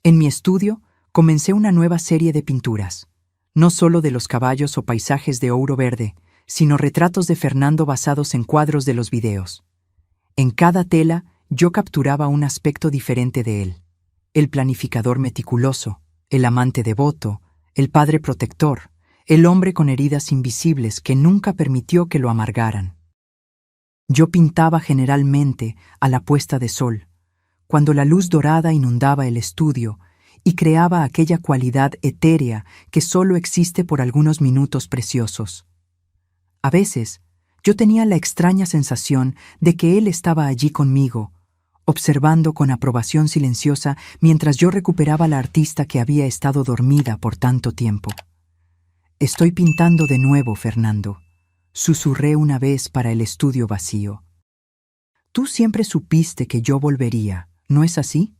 En mi estudio, comencé una nueva serie de pinturas, no solo de los caballos o paisajes de Ouro Verde, sino retratos de Fernando basados en cuadros de los videos. En cada tela, yo capturaba un aspecto diferente de él: el planificador meticuloso, el amante devoto, el padre protector, el hombre con heridas invisibles que nunca permitió que lo amargaran. Yo pintaba generalmente a la puesta de sol, cuando la luz dorada inundaba el estudio y creaba aquella cualidad etérea que solo existe por algunos minutos preciosos. A veces, yo tenía la extraña sensación de que él estaba allí conmigo, observando con aprobación silenciosa mientras yo recuperaba a la artista que había estado dormida por tanto tiempo. «Estoy pintando de nuevo, Fernando», susurré una vez para el estudio vacío. «Tú siempre supiste que yo volvería, ¿no es así?»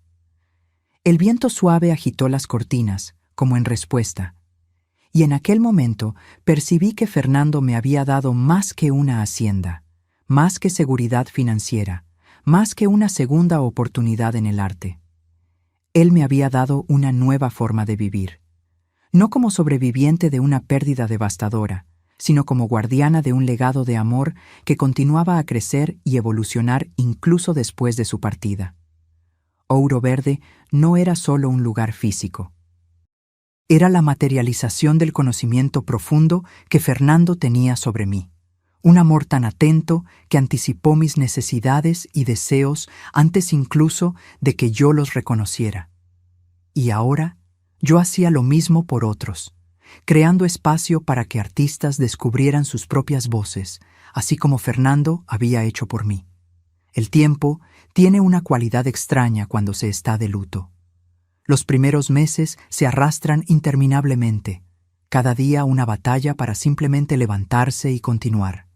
El viento suave agitó las cortinas, como en respuesta, y en aquel momento percibí que Fernando me había dado más que una hacienda, más que seguridad financiera, más que una segunda oportunidad en el arte. Él me había dado una nueva forma de vivir, no como sobreviviente de una pérdida devastadora, sino como guardiana de un legado de amor que continuaba a crecer y evolucionar incluso después de su partida. Ouro Verde no era solo un lugar físico. Era la materialización del conocimiento profundo que Fernando tenía sobre mí. Un amor tan atento que anticipó mis necesidades y deseos antes incluso de que yo los reconociera. Y ahora yo hacía lo mismo por otros, creando espacio para que artistas descubrieran sus propias voces, así como Fernando había hecho por mí. El tiempo tiene una cualidad extraña cuando se está de luto. Los primeros meses se arrastran interminablemente, cada día una batalla para simplemente levantarse y continuar.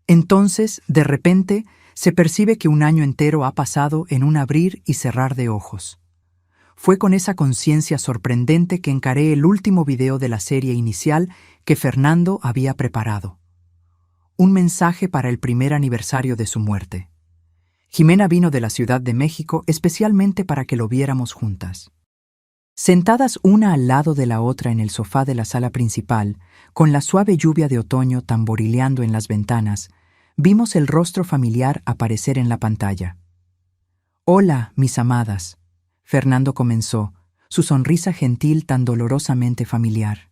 Entonces, de repente, se percibe que un año entero ha pasado en un abrir y cerrar de ojos. Fue con esa conciencia sorprendente que encaré el último video de la serie inicial que Fernando había preparado. Un mensaje para el primer aniversario de su muerte. Jimena vino de la Ciudad de México especialmente para que lo viéramos juntas. Sentadas una al lado de la otra en el sofá de la sala principal, con la suave lluvia de otoño tamborileando en las ventanas, vimos el rostro familiar aparecer en la pantalla. «Hola, mis amadas», Fernando comenzó, su sonrisa gentil tan dolorosamente familiar.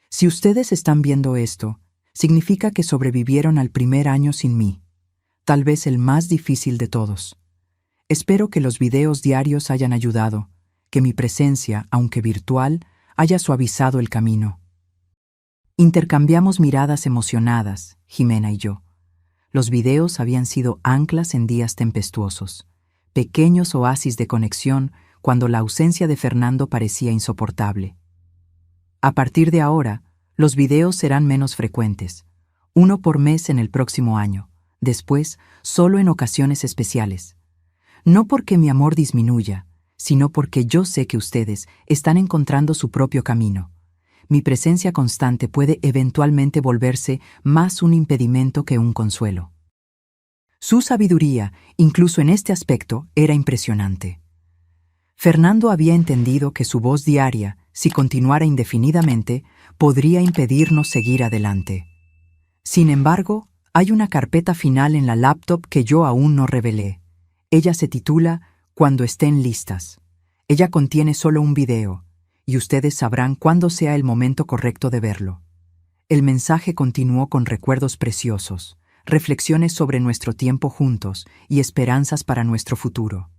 «Si ustedes están viendo esto, significa que sobrevivieron al primer año sin mí, tal vez el más difícil de todos. Espero que los videos diarios hayan ayudado, que mi presencia, aunque virtual, haya suavizado el camino». Intercambiamos miradas emocionadas, Jimena y yo. Los videos habían sido anclas en días tempestuosos, pequeños oasis de conexión cuando la ausencia de Fernando parecía insoportable. A partir de ahora, los videos serán menos frecuentes, 1 por mes en el próximo año, después solo en ocasiones especiales. No porque mi amor disminuya, sino porque yo sé que ustedes están encontrando su propio camino. Mi presencia constante puede eventualmente volverse más un impedimento que un consuelo. Su sabiduría, incluso en este aspecto, era impresionante. Fernando había entendido que su voz diaria, si continuara indefinidamente, podría impedirnos seguir adelante. Sin embargo, hay una carpeta final en la laptop que yo aún no revelé. Ella se titula «Cuando estén listas». Ella contiene solo un video, y ustedes sabrán cuándo sea el momento correcto de verlo. El mensaje continuó con recuerdos preciosos, reflexiones sobre nuestro tiempo juntos y esperanzas para nuestro futuro.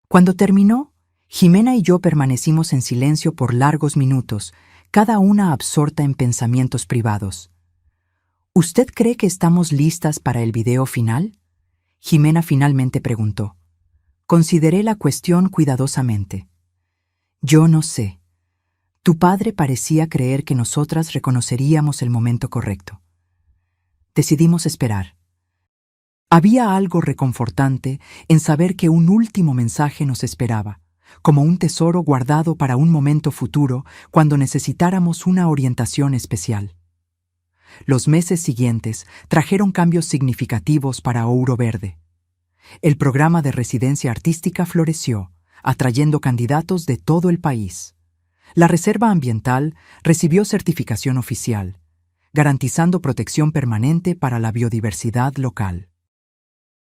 Cuando terminó, Jimena y yo permanecimos en silencio por largos minutos, cada una absorta en pensamientos privados. ¿Usted cree que estamos listas para el video final?, Jimena finalmente preguntó. Consideré la cuestión cuidadosamente. Yo no sé. Tu padre parecía creer que nosotras reconoceríamos el momento correcto. Decidimos esperar. Había algo reconfortante en saber que un último mensaje nos esperaba, como un tesoro guardado para un momento futuro cuando necesitáramos una orientación especial. Los meses siguientes trajeron cambios significativos para Ouro Verde. El programa de residencia artística floreció, atrayendo candidatos de todo el país. La Reserva Ambiental recibió certificación oficial, garantizando protección permanente para la biodiversidad local.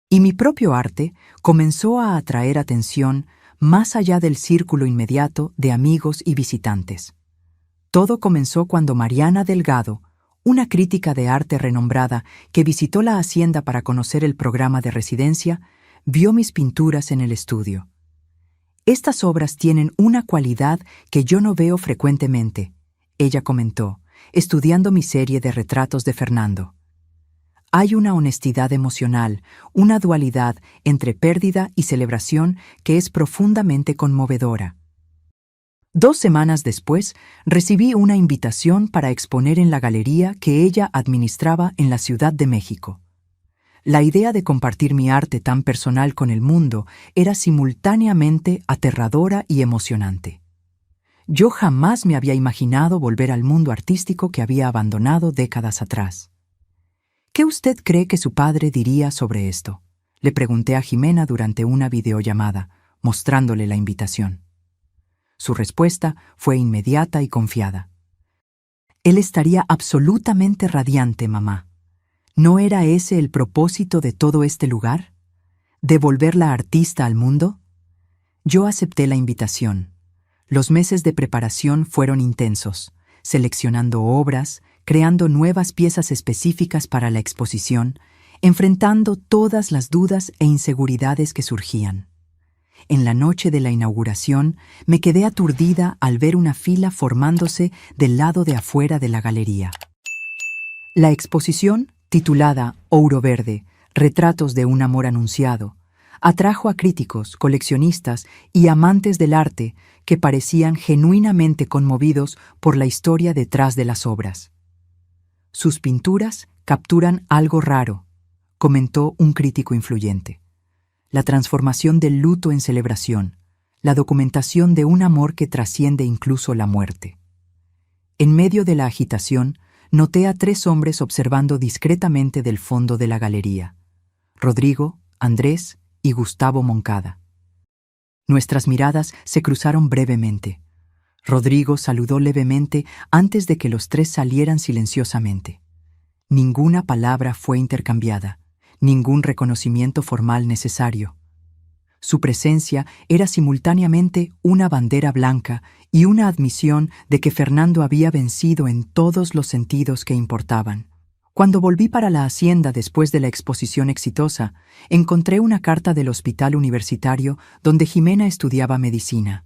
Y mi propio arte comenzó a atraer atención más allá del círculo inmediato de amigos y visitantes. Todo comenzó cuando Mariana Delgado, una crítica de arte renombrada que visitó la hacienda para conocer el programa de residencia, vio mis pinturas en el estudio. «Estas obras tienen una cualidad que yo no veo frecuentemente», ella comentó, estudiando mi serie de retratos de Fernando. «Hay una honestidad emocional, una dualidad entre pérdida y celebración que es profundamente conmovedora». 2 semanas después, recibí una invitación para exponer en la galería que ella administraba en la Ciudad de México. La idea de compartir mi arte tan personal con el mundo era simultáneamente aterradora y emocionante. Yo jamás me había imaginado volver al mundo artístico que había abandonado décadas atrás. ¿Qué usted cree que su padre diría sobre esto?, le pregunté a Jimena durante una videollamada, mostrándole la invitación. Su respuesta fue inmediata y confiada. «Él estaría absolutamente radiante, mamá. ¿No era ese el propósito de todo este lugar? ¿Devolver la artista al mundo?». Yo acepté la invitación. Los meses de preparación fueron intensos, seleccionando obras, creando nuevas piezas específicas para la exposición, enfrentando todas las dudas e inseguridades que surgían. En la noche de la inauguración, me quedé aturdida al ver una fila formándose del lado de afuera de la galería. La exposición, titulada Ouro Verde, Retratos de un amor anunciado, atrajo a críticos, coleccionistas y amantes del arte que parecían genuinamente conmovidos por la historia detrás de las obras. «Sus pinturas capturan algo raro», comentó un crítico influyente. «La transformación del luto en celebración, la documentación de un amor que trasciende incluso la muerte». En medio de la agitación, noté a 3 hombres observando discretamente del fondo de la galería. Rodrigo, Andrés y Gustavo Moncada. Nuestras miradas se cruzaron brevemente. Rodrigo saludó levemente antes de que los tres salieran silenciosamente. Ninguna palabra fue intercambiada, ningún reconocimiento formal necesario. Su presencia era simultáneamente una bandera blanca y una admisión de que Fernando había vencido en todos los sentidos que importaban. Cuando volví para la hacienda después de la exposición exitosa, encontré una carta del hospital universitario donde Jimena estudiaba medicina.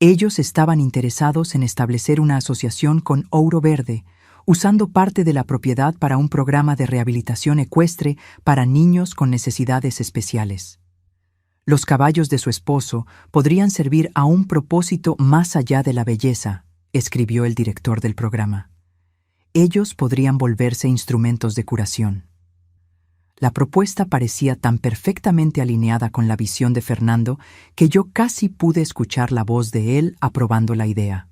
Ellos estaban interesados en establecer una asociación con Ouro Verde, usando parte de la propiedad para un programa de rehabilitación ecuestre para niños con necesidades especiales. Los caballos de su esposo podrían servir a un propósito más allá de la belleza, escribió el director del programa. Ellos podrían volverse instrumentos de curación. La propuesta parecía tan perfectamente alineada con la visión de Fernando que yo casi pude escuchar la voz de él aprobando la idea.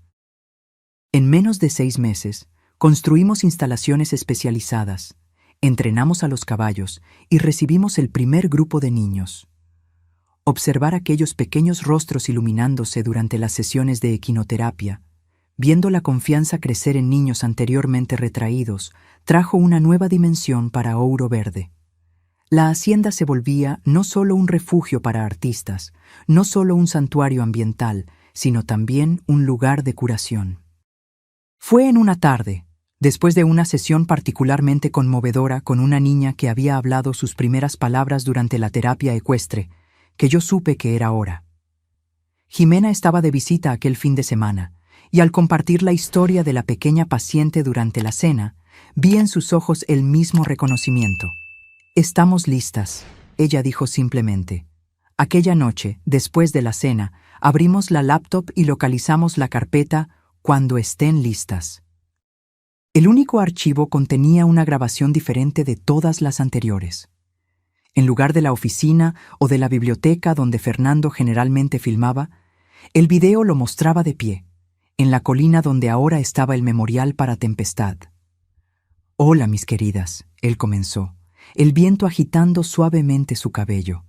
En menos de 6 meses, construimos instalaciones especializadas, entrenamos a los caballos y recibimos el primer grupo de niños. Observar aquellos pequeños rostros iluminándose durante las sesiones de equinoterapia, viendo la confianza crecer en niños anteriormente retraídos, trajo una nueva dimensión para Ouro Verde. La hacienda se volvía no solo un refugio para artistas, no solo un santuario ambiental, sino también un lugar de curación. Fue en una tarde, después de una sesión particularmente conmovedora con una niña que había hablado sus primeras palabras durante la terapia ecuestre, que yo supe que era hora. Jimena estaba de visita aquel fin de semana, y al compartir la historia de la pequeña paciente durante la cena, vi en sus ojos el mismo reconocimiento. «Estamos listas», ella dijo simplemente. Aquella noche, después de la cena, abrimos la laptop y localizamos la carpeta «Cuando estén listas». El único archivo contenía una grabación diferente de todas las anteriores. En lugar de la oficina o de la biblioteca donde Fernando generalmente filmaba, el video lo mostraba de pie, en la colina donde ahora estaba el memorial para Tempestad. «Hola, mis queridas», él comenzó, el viento agitando suavemente su cabello.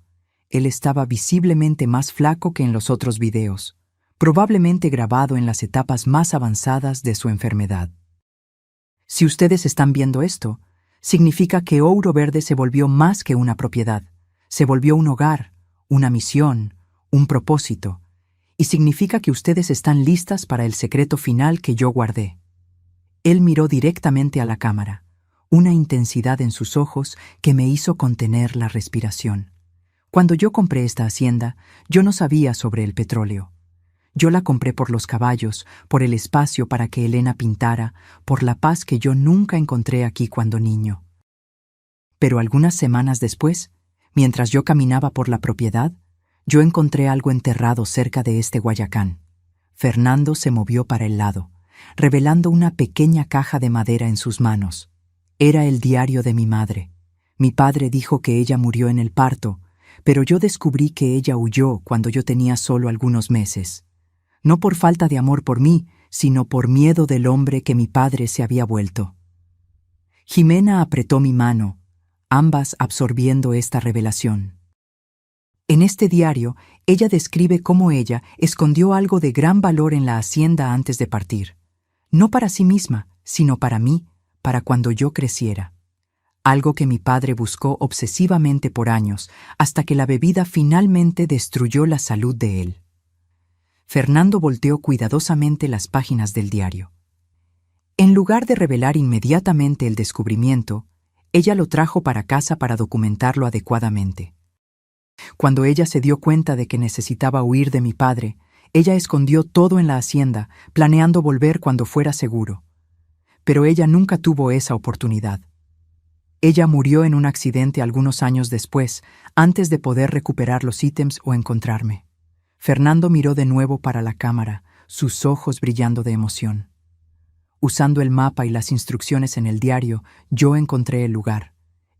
Él estaba visiblemente más flaco que en los otros videos, probablemente grabado en las etapas más avanzadas de su enfermedad. Si ustedes están viendo esto, significa que Ouro Verde se volvió más que una propiedad, se volvió un hogar, una misión, un propósito, y significa que ustedes están listas para el secreto final que yo guardé. Él miró directamente a la cámara, una intensidad en sus ojos que me hizo contener la respiración. Cuando yo compré esta hacienda, yo no sabía sobre el petróleo. Yo la compré por los caballos, por el espacio para que Elena pintara, por la paz que yo nunca encontré aquí cuando niño. Pero algunas semanas después, mientras yo caminaba por la propiedad, yo encontré algo enterrado cerca de este guayacán. Fernando se movió para el lado, revelando una pequeña caja de madera en sus manos. Era el diario de mi madre. Mi padre dijo que ella murió en el parto, pero yo descubrí que ella huyó cuando yo tenía solo algunos meses. No por falta de amor por mí, sino por miedo del hombre que mi padre se había vuelto. Jimena apretó mi mano, ambas absorbiendo esta revelación. En este diario, ella describe cómo ella escondió algo de gran valor en la hacienda antes de partir. No para sí misma, sino para mí, para cuando yo creciera. Algo que mi padre buscó obsesivamente por años, hasta que la bebida finalmente destruyó la salud de él. Fernando volteó cuidadosamente las páginas del diario. En lugar de revelar inmediatamente el descubrimiento, ella lo trajo para casa para documentarlo adecuadamente. Cuando ella se dio cuenta de que necesitaba huir de mi padre, ella escondió todo en la hacienda, planeando volver cuando fuera seguro. Pero ella nunca tuvo esa oportunidad. Ella murió en un accidente algunos años después, antes de poder recuperar los ítems o encontrarme. Fernando miró de nuevo para la cámara, sus ojos brillando de emoción. Usando el mapa y las instrucciones en el diario, yo encontré el lugar.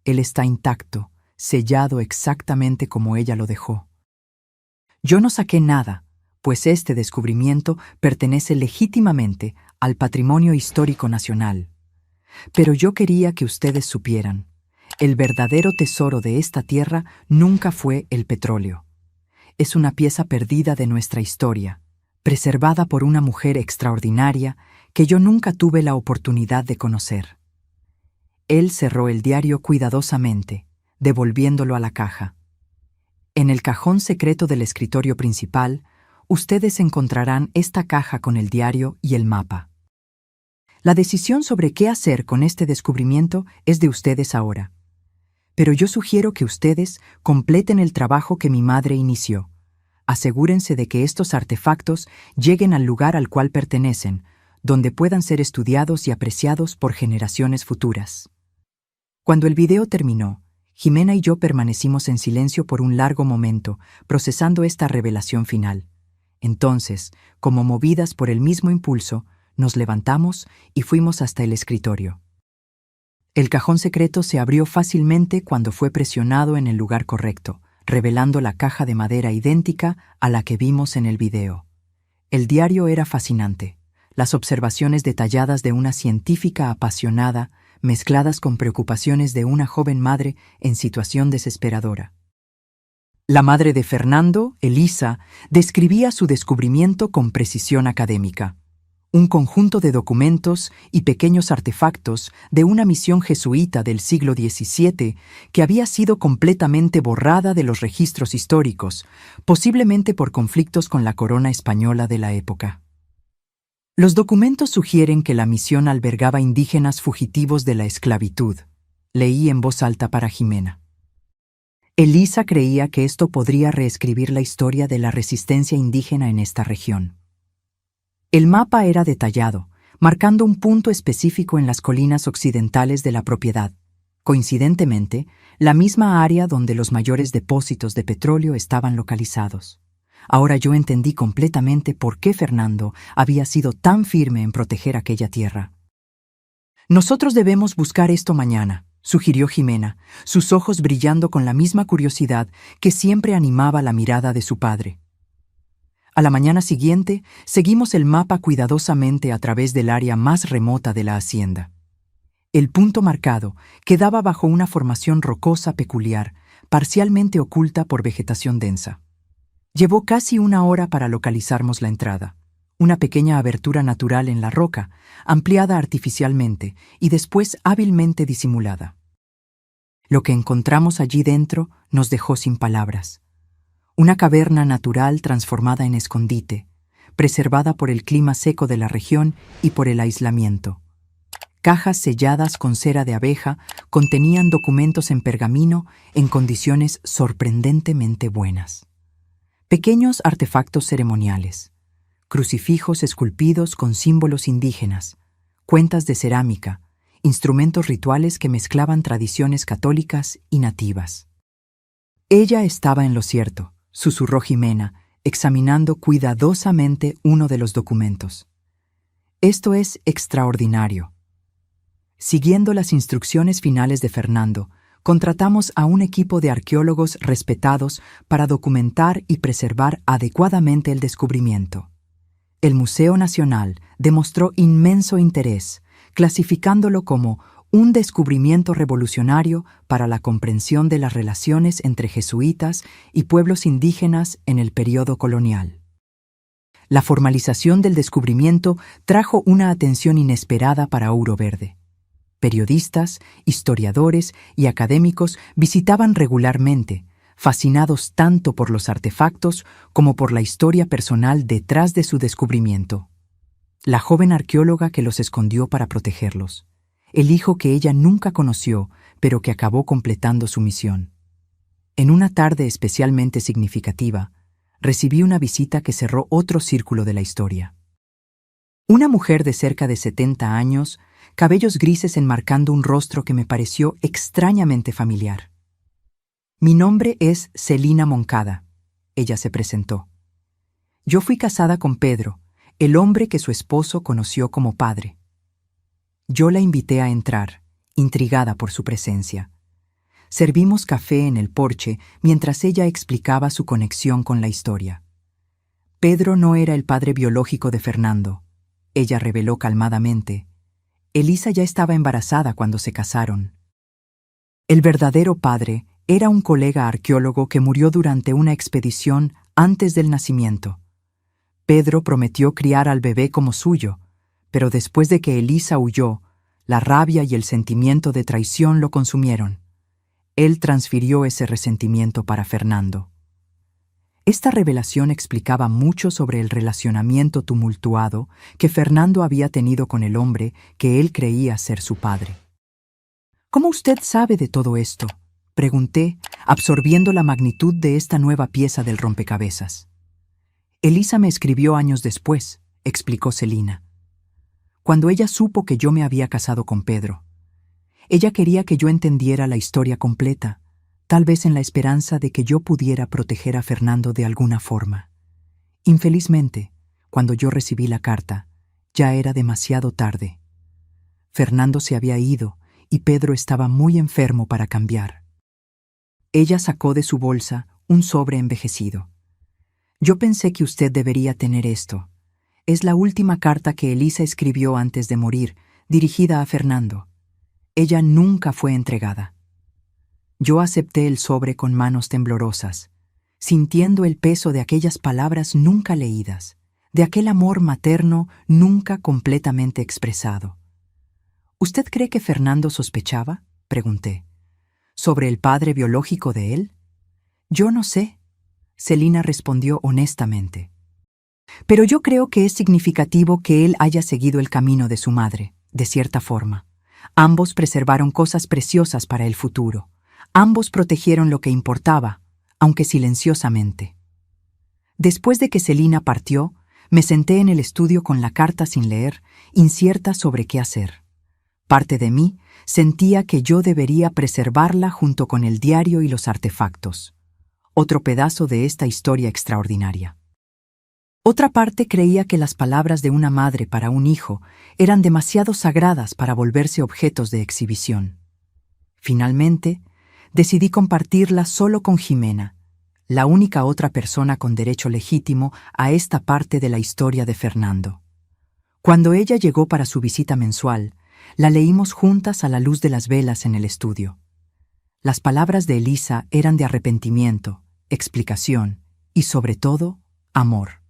Él está intacto, sellado exactamente como ella lo dejó. Yo no saqué nada, pues este descubrimiento pertenece legítimamente al patrimonio histórico nacional. Pero yo quería que ustedes supieran. El verdadero tesoro de esta tierra nunca fue el petróleo. Es una pieza perdida de nuestra historia, preservada por una mujer extraordinaria que yo nunca tuve la oportunidad de conocer. Él cerró el diario cuidadosamente, devolviéndolo a la caja. En el cajón secreto del escritorio principal, ustedes encontrarán esta caja con el diario y el mapa. La decisión sobre qué hacer con este descubrimiento es de ustedes ahora. Pero yo sugiero que ustedes completen el trabajo que mi madre inició. Asegúrense de que estos artefactos lleguen al lugar al cual pertenecen, donde puedan ser estudiados y apreciados por generaciones futuras. Cuando el video terminó, Jimena y yo permanecimos en silencio por un largo momento, procesando esta revelación final. Entonces, como movidas por el mismo impulso, nos levantamos y fuimos hasta el escritorio. El cajón secreto se abrió fácilmente cuando fue presionado en el lugar correcto, revelando la caja de madera idéntica a la que vimos en el video. El diario era fascinante. Las observaciones detalladas de una científica apasionada, mezcladas con preocupaciones de una joven madre en situación desesperadora. La madre de Fernando, Elisa, describía su descubrimiento con precisión académica. Un conjunto de documentos y pequeños artefactos de una misión jesuita del siglo XVII que había sido completamente borrada de los registros históricos, posiblemente por conflictos con la corona española de la época. Los documentos sugieren que la misión albergaba indígenas fugitivos de la esclavitud. Leí en voz alta para Jimena. Elisa creía que esto podría reescribir la historia de la resistencia indígena en esta región. El mapa era detallado, marcando un punto específico en las colinas occidentales de la propiedad, coincidentemente, la misma área donde los mayores depósitos de petróleo estaban localizados. Ahora yo entendí completamente por qué Fernando había sido tan firme en proteger aquella tierra. Nosotros debemos buscar esto mañana, sugirió Jimena, sus ojos brillando con la misma curiosidad que siempre animaba la mirada de su padre. A la mañana siguiente, seguimos el mapa cuidadosamente a través del área más remota de la hacienda. El punto marcado quedaba bajo una formación rocosa peculiar, parcialmente oculta por vegetación densa. Llevó casi una hora para localizarmos la entrada, una pequeña abertura natural en la roca, ampliada artificialmente y después hábilmente disimulada. Lo que encontramos allí dentro nos dejó sin palabras. Una caverna natural transformada en escondite, preservada por el clima seco de la región y por el aislamiento. Cajas selladas con cera de abeja contenían documentos en pergamino en condiciones sorprendentemente buenas. Pequeños artefactos ceremoniales, crucifijos esculpidos con símbolos indígenas, cuentas de cerámica, instrumentos rituales que mezclaban tradiciones católicas y nativas. Ella estaba en lo cierto, susurró Jimena, examinando cuidadosamente uno de los documentos. Esto es extraordinario. Siguiendo las instrucciones finales de Fernando, contratamos a un equipo de arqueólogos respetados para documentar y preservar adecuadamente el descubrimiento. El Museo Nacional demostró inmenso interés, clasificándolo como un descubrimiento revolucionario para la comprensión de las relaciones entre jesuitas y pueblos indígenas en el período colonial. La formalización del descubrimiento trajo una atención inesperada para Ouro Verde. Periodistas, historiadores y académicos visitaban regularmente, fascinados tanto por los artefactos como por la historia personal detrás de su descubrimiento. La joven arqueóloga que los escondió para protegerlos. El hijo que ella nunca conoció, pero que acabó completando su misión. En una tarde especialmente significativa, recibí una visita que cerró otro círculo de la historia. Una mujer de cerca de 70 años, cabellos grises enmarcando un rostro que me pareció extrañamente familiar. Mi nombre es Celina Moncada, ella se presentó. Yo fui casada con Pedro, el hombre que su esposo conoció como padre. Yo la invité a entrar, intrigada por su presencia. Servimos café en el porche mientras ella explicaba su conexión con la historia. Pedro no era el padre biológico de Fernando, ella reveló calmadamente. Elisa ya estaba embarazada cuando se casaron. El verdadero padre era un colega arqueólogo que murió durante una expedición antes del nacimiento. Pedro prometió criar al bebé como suyo, pero después de que Elisa huyó, la rabia y el sentimiento de traición lo consumieron. Él transfirió ese resentimiento para Fernando. Esta revelación explicaba mucho sobre el relacionamiento tumultuado que Fernando había tenido con el hombre que él creía ser su padre. ¿Cómo usted sabe de todo esto?, pregunté, absorbiendo la magnitud de esta nueva pieza del rompecabezas. Elisa me escribió años después, explicó Celina. Cuando ella supo que yo me había casado con Pedro. Ella quería que yo entendiera la historia completa, tal vez en la esperanza de que yo pudiera proteger a Fernando de alguna forma. Infelizmente, cuando yo recibí la carta, ya era demasiado tarde. Fernando se había ido y Pedro estaba muy enfermo para cambiar. Ella sacó de su bolsa un sobre envejecido. Yo pensé que usted debería tener esto. Es la última carta que Elisa escribió antes de morir, dirigida a Fernando. Ella nunca fue entregada. Yo acepté el sobre con manos temblorosas, sintiendo el peso de aquellas palabras nunca leídas, de aquel amor materno nunca completamente expresado. ¿Usted cree que Fernando sospechaba?, pregunté. ¿Sobre el padre biológico de él? Yo no sé, Celina respondió honestamente. Pero yo creo que es significativo que él haya seguido el camino de su madre, de cierta forma. Ambos preservaron cosas preciosas para el futuro. Ambos protegieron lo que importaba, aunque silenciosamente. Después de que Celina partió, me senté en el estudio con la carta sin leer, incierta sobre qué hacer. Parte de mí sentía que yo debería preservarla junto con el diario y los artefactos. Otro pedazo de esta historia extraordinaria. Otra parte creía que las palabras de una madre para un hijo eran demasiado sagradas para volverse objetos de exhibición. Finalmente, decidí compartirla solo con Jimena, la única otra persona con derecho legítimo a esta parte de la historia de Fernando. Cuando ella llegó para su visita mensual, la leímos juntas a la luz de las velas en el estudio. Las palabras de Elisa eran de arrepentimiento, explicación y, sobre todo, amor.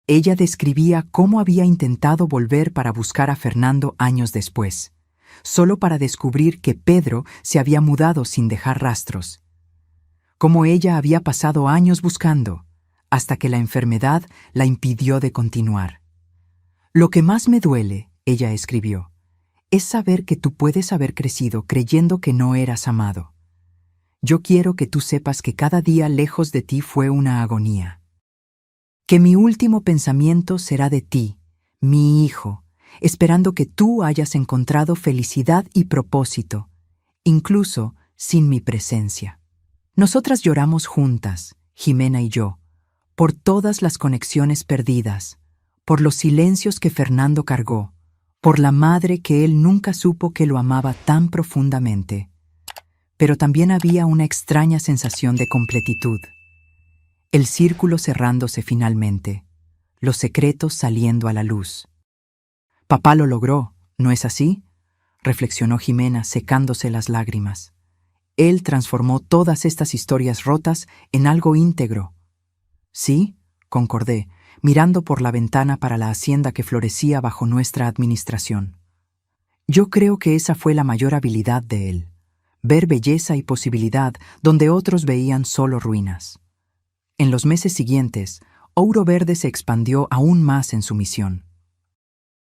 Ella describía cómo había intentado volver para buscar a Fernando años después, solo para descubrir que Pedro se había mudado sin dejar rastros. Cómo ella había pasado años buscando, hasta que la enfermedad la impidió de continuar. Lo que más me duele, ella escribió, es saber que tú puedes haber crecido creyendo que no eras amado. Yo quiero que tú sepas que cada día lejos de ti fue una agonía. Que mi último pensamiento será de ti, mi hijo, esperando que tú hayas encontrado felicidad y propósito, incluso sin mi presencia. Nosotras lloramos juntas, Jimena y yo, por todas las conexiones perdidas, por los silencios que Fernando cargó, por la madre que él nunca supo que lo amaba tan profundamente. Pero también había una extraña sensación de completitud. El círculo cerrándose finalmente, los secretos saliendo a la luz. Papá lo logró, ¿no es así?, reflexionó Jimena secándose las lágrimas. Él transformó todas estas historias rotas en algo íntegro. Sí, concordé, mirando por la ventana para la hacienda que florecía bajo nuestra administración. Yo creo que esa fue la mayor habilidad de él, ver belleza y posibilidad donde otros veían solo ruinas. En los meses siguientes, Ouro Verde se expandió aún más en su misión.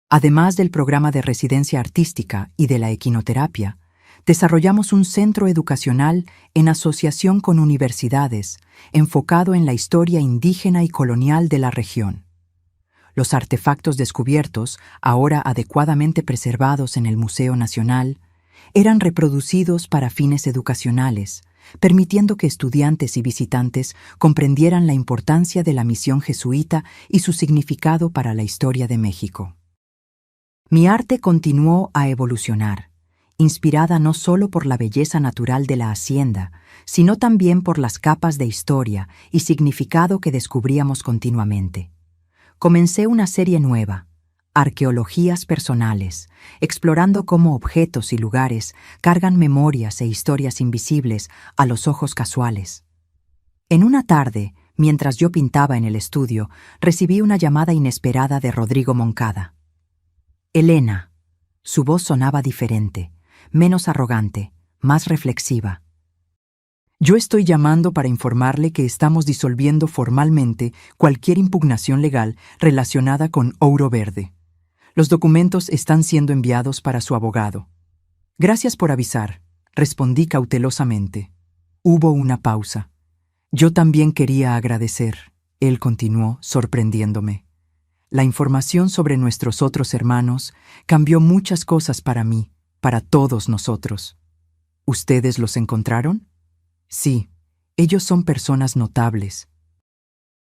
Además del programa de residencia artística y de la equinoterapia, desarrollamos un centro educacional en asociación con universidades, enfocado en la historia indígena y colonial de la región. Los artefactos descubiertos, ahora adecuadamente preservados en el Museo Nacional, eran reproducidos para fines educacionales, permitiendo que estudiantes y visitantes comprendieran la importancia de la misión jesuita y su significado para la historia de México. Mi arte continuó a evolucionar, inspirada no solo por la belleza natural de la hacienda, sino también por las capas de historia y significado que descubríamos continuamente. Comencé una serie nueva, arqueologías personales, explorando cómo objetos y lugares cargan memorias e historias invisibles a los ojos casuales. En una tarde, mientras yo pintaba en el estudio, recibí una llamada inesperada de Rodrigo Moncada. Elena. Su voz sonaba diferente, menos arrogante, más reflexiva. Yo estoy llamando para informarle que estamos disolviendo formalmente cualquier impugnación legal relacionada con Ouro Verde. Los documentos están siendo enviados para su abogado. Gracias por avisar, respondí cautelosamente. Hubo una pausa. Yo también quería agradecer, él continuó, sorprendiéndome. La información sobre nuestros otros hermanos cambió muchas cosas para mí, para todos nosotros. ¿Ustedes los encontraron? Sí, ellos son personas notables.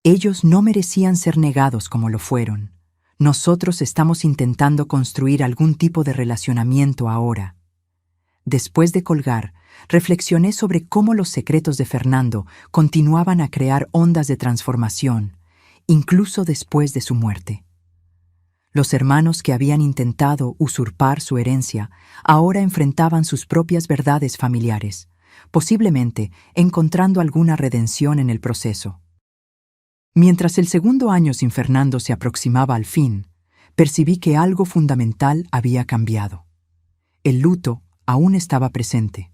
Ellos no merecían ser negados como lo fueron. Nosotros estamos intentando construir algún tipo de relacionamiento ahora. Después de colgar, reflexioné sobre cómo los secretos de Fernando continuaban a crear ondas de transformación, incluso después de su muerte. Los hermanos que habían intentado usurpar su herencia ahora enfrentaban sus propias verdades familiares, posiblemente encontrando alguna redención en el proceso. Mientras el segundo año sin Fernando se aproximaba al fin, percibí que algo fundamental había cambiado. El luto aún estaba presente,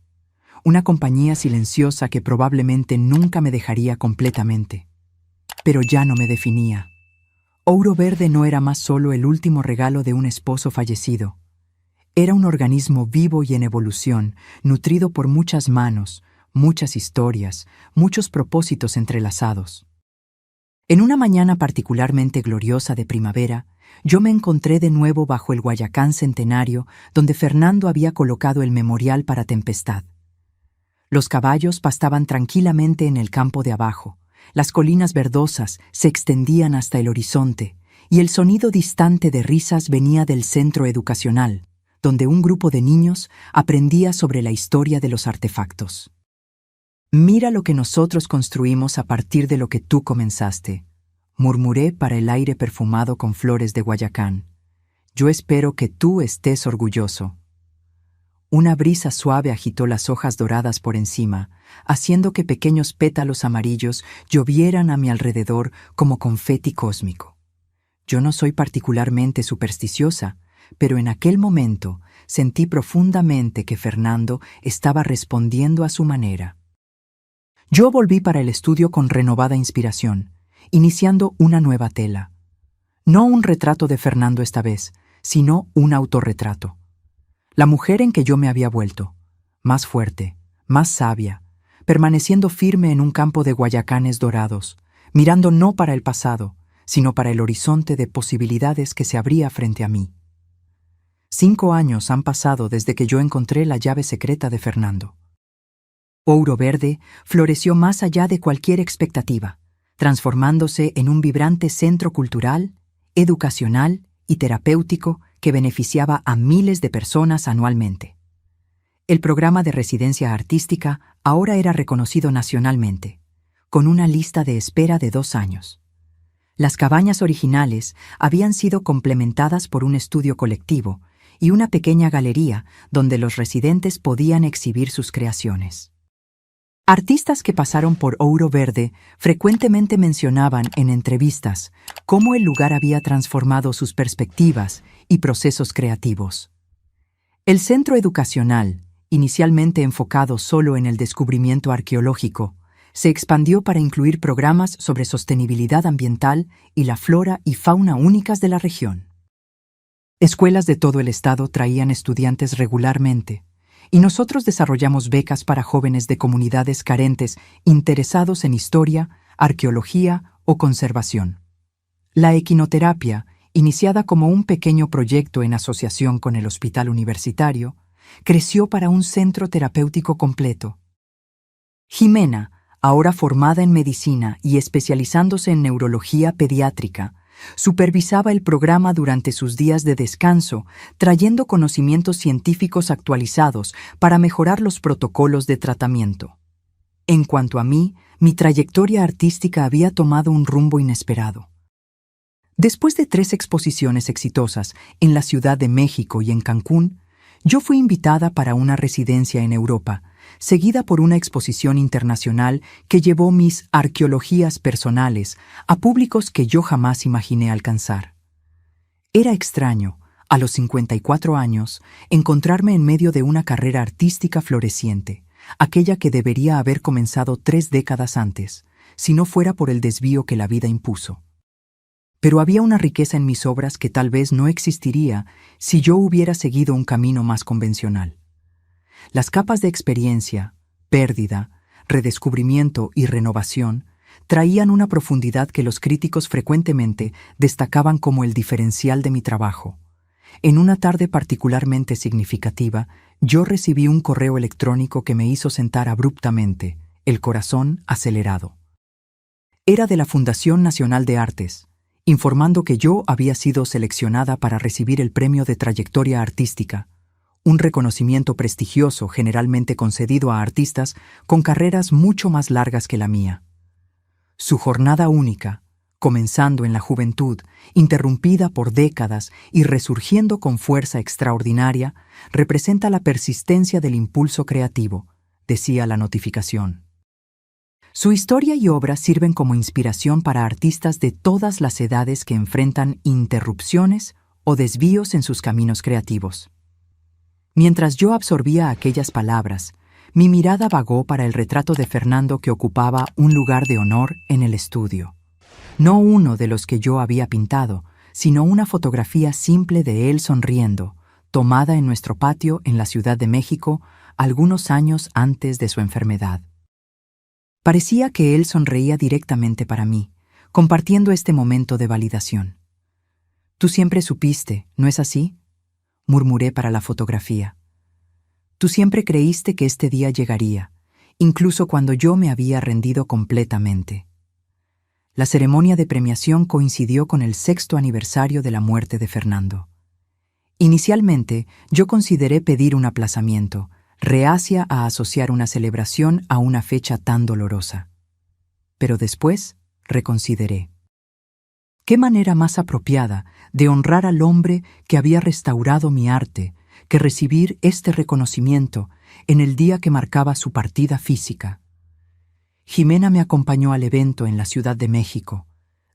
una compañía silenciosa que probablemente nunca me dejaría completamente. Pero ya no me definía. Ouro Verde no era más solo el último regalo de un esposo fallecido. Era un organismo vivo y en evolución, nutrido por muchas manos, muchas historias, muchos propósitos entrelazados. En una mañana particularmente gloriosa de primavera, yo me encontré de nuevo bajo el Guayacán centenario donde Fernando había colocado el memorial para Tempestad. Los caballos pastaban tranquilamente en el campo de abajo, las colinas verdosas se extendían hasta el horizonte y el sonido distante de risas venía del centro educacional, donde un grupo de niños aprendía sobre la historia de los artefactos. Mira lo que nosotros construimos a partir de lo que tú comenzaste, murmuré para el aire perfumado con flores de Guayacán. Yo espero que tú estés orgulloso. Una brisa suave agitó las hojas doradas por encima, haciendo que pequeños pétalos amarillos llovieran a mi alrededor como confeti cósmico. Yo no soy particularmente supersticiosa, pero en aquel momento sentí profundamente que Fernando estaba respondiendo a su manera. Yo volví para el estudio con renovada inspiración, iniciando una nueva tela. No un retrato de Fernando esta vez, sino un autorretrato. La mujer en que yo me había vuelto, más fuerte, más sabia, permaneciendo firme en un campo de guayacanes dorados, mirando no para el pasado, sino para el horizonte de posibilidades que se abría frente a mí. 5 años han pasado desde que yo encontré la llave secreta de Fernando. Ouro Verde floreció más allá de cualquier expectativa, transformándose en un vibrante centro cultural, educacional y terapéutico que beneficiaba a miles de personas anualmente. El programa de residencia artística ahora era reconocido nacionalmente, con una lista de espera de 2 años. Las cabañas originales habían sido complementadas por un estudio colectivo y una pequeña galería donde los residentes podían exhibir sus creaciones. Artistas que pasaron por Ouro Verde frecuentemente mencionaban en entrevistas cómo el lugar había transformado sus perspectivas y procesos creativos. El centro educacional, inicialmente enfocado solo en el descubrimiento arqueológico, se expandió para incluir programas sobre sostenibilidad ambiental y la flora y fauna únicas de la región. Escuelas de todo el estado traían estudiantes regularmente, y nosotros desarrollamos becas para jóvenes de comunidades carentes interesados en historia, arqueología o conservación. La equinoterapia, iniciada como un pequeño proyecto en asociación con el hospital universitario, creció para un centro terapéutico completo. Jimena, ahora formada en medicina y especializándose en neurología pediátrica, supervisaba el programa durante sus días de descanso, trayendo conocimientos científicos actualizados para mejorar los protocolos de tratamiento. En cuanto a mí, mi trayectoria artística había tomado un rumbo inesperado. Después de 3 exposiciones exitosas en la Ciudad de México y en Cancún, yo fui invitada para una residencia en Europa, seguida por una exposición internacional que llevó mis arqueologías personales a públicos que yo jamás imaginé alcanzar. Era extraño, a los 54 años, encontrarme en medio de una carrera artística floreciente, aquella que debería haber comenzado 3 décadas antes, si no fuera por el desvío que la vida impuso. Pero había una riqueza en mis obras que tal vez no existiría si yo hubiera seguido un camino más convencional. Las capas de experiencia, pérdida, redescubrimiento y renovación traían una profundidad que los críticos frecuentemente destacaban como el diferencial de mi trabajo. En una tarde particularmente significativa, yo recibí un correo electrónico que me hizo sentar abruptamente, el corazón acelerado. Era de la Fundación Nacional de Artes, informando que yo había sido seleccionada para recibir el Premio de Trayectoria Artística, un reconocimiento prestigioso generalmente concedido a artistas con carreras mucho más largas que la mía. Su jornada única, comenzando en la juventud, interrumpida por décadas y resurgiendo con fuerza extraordinaria, representa la persistencia del impulso creativo, decía la notificación. Su historia y obra sirven como inspiración para artistas de todas las edades que enfrentan interrupciones o desvíos en sus caminos creativos. Mientras yo absorbía aquellas palabras, mi mirada vagó para el retrato de Fernando que ocupaba un lugar de honor en el estudio. No uno de los que yo había pintado, sino una fotografía simple de él sonriendo, tomada en nuestro patio en la Ciudad de México algunos años antes de su enfermedad. Parecía que él sonreía directamente para mí, compartiendo este momento de validación. «Tú siempre supiste, ¿no es así?», murmuré para la fotografía. «Tú siempre creíste que este día llegaría, incluso cuando yo me había rendido completamente». La ceremonia de premiación coincidió con el 6º aniversario de la muerte de Fernando. Inicialmente, yo consideré pedir un aplazamiento, reacia a asociar una celebración a una fecha tan dolorosa. Pero después reconsideré. ¿Qué manera más apropiada de honrar al hombre que había restaurado mi arte que recibir este reconocimiento en el día que marcaba su partida física? Jimena me acompañó al evento en la Ciudad de México,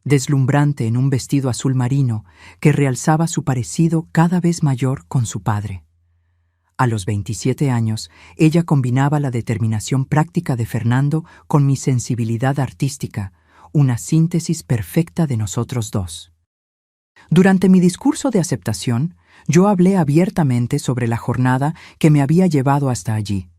deslumbrante en un vestido azul marino que realzaba su parecido cada vez mayor con su padre. A los 27 años, ella combinaba la determinación práctica de Fernando con mi sensibilidad artística, una síntesis perfecta de nosotros dos. Durante mi discurso de aceptación, yo hablé abiertamente sobre la jornada que me había llevado hasta allí,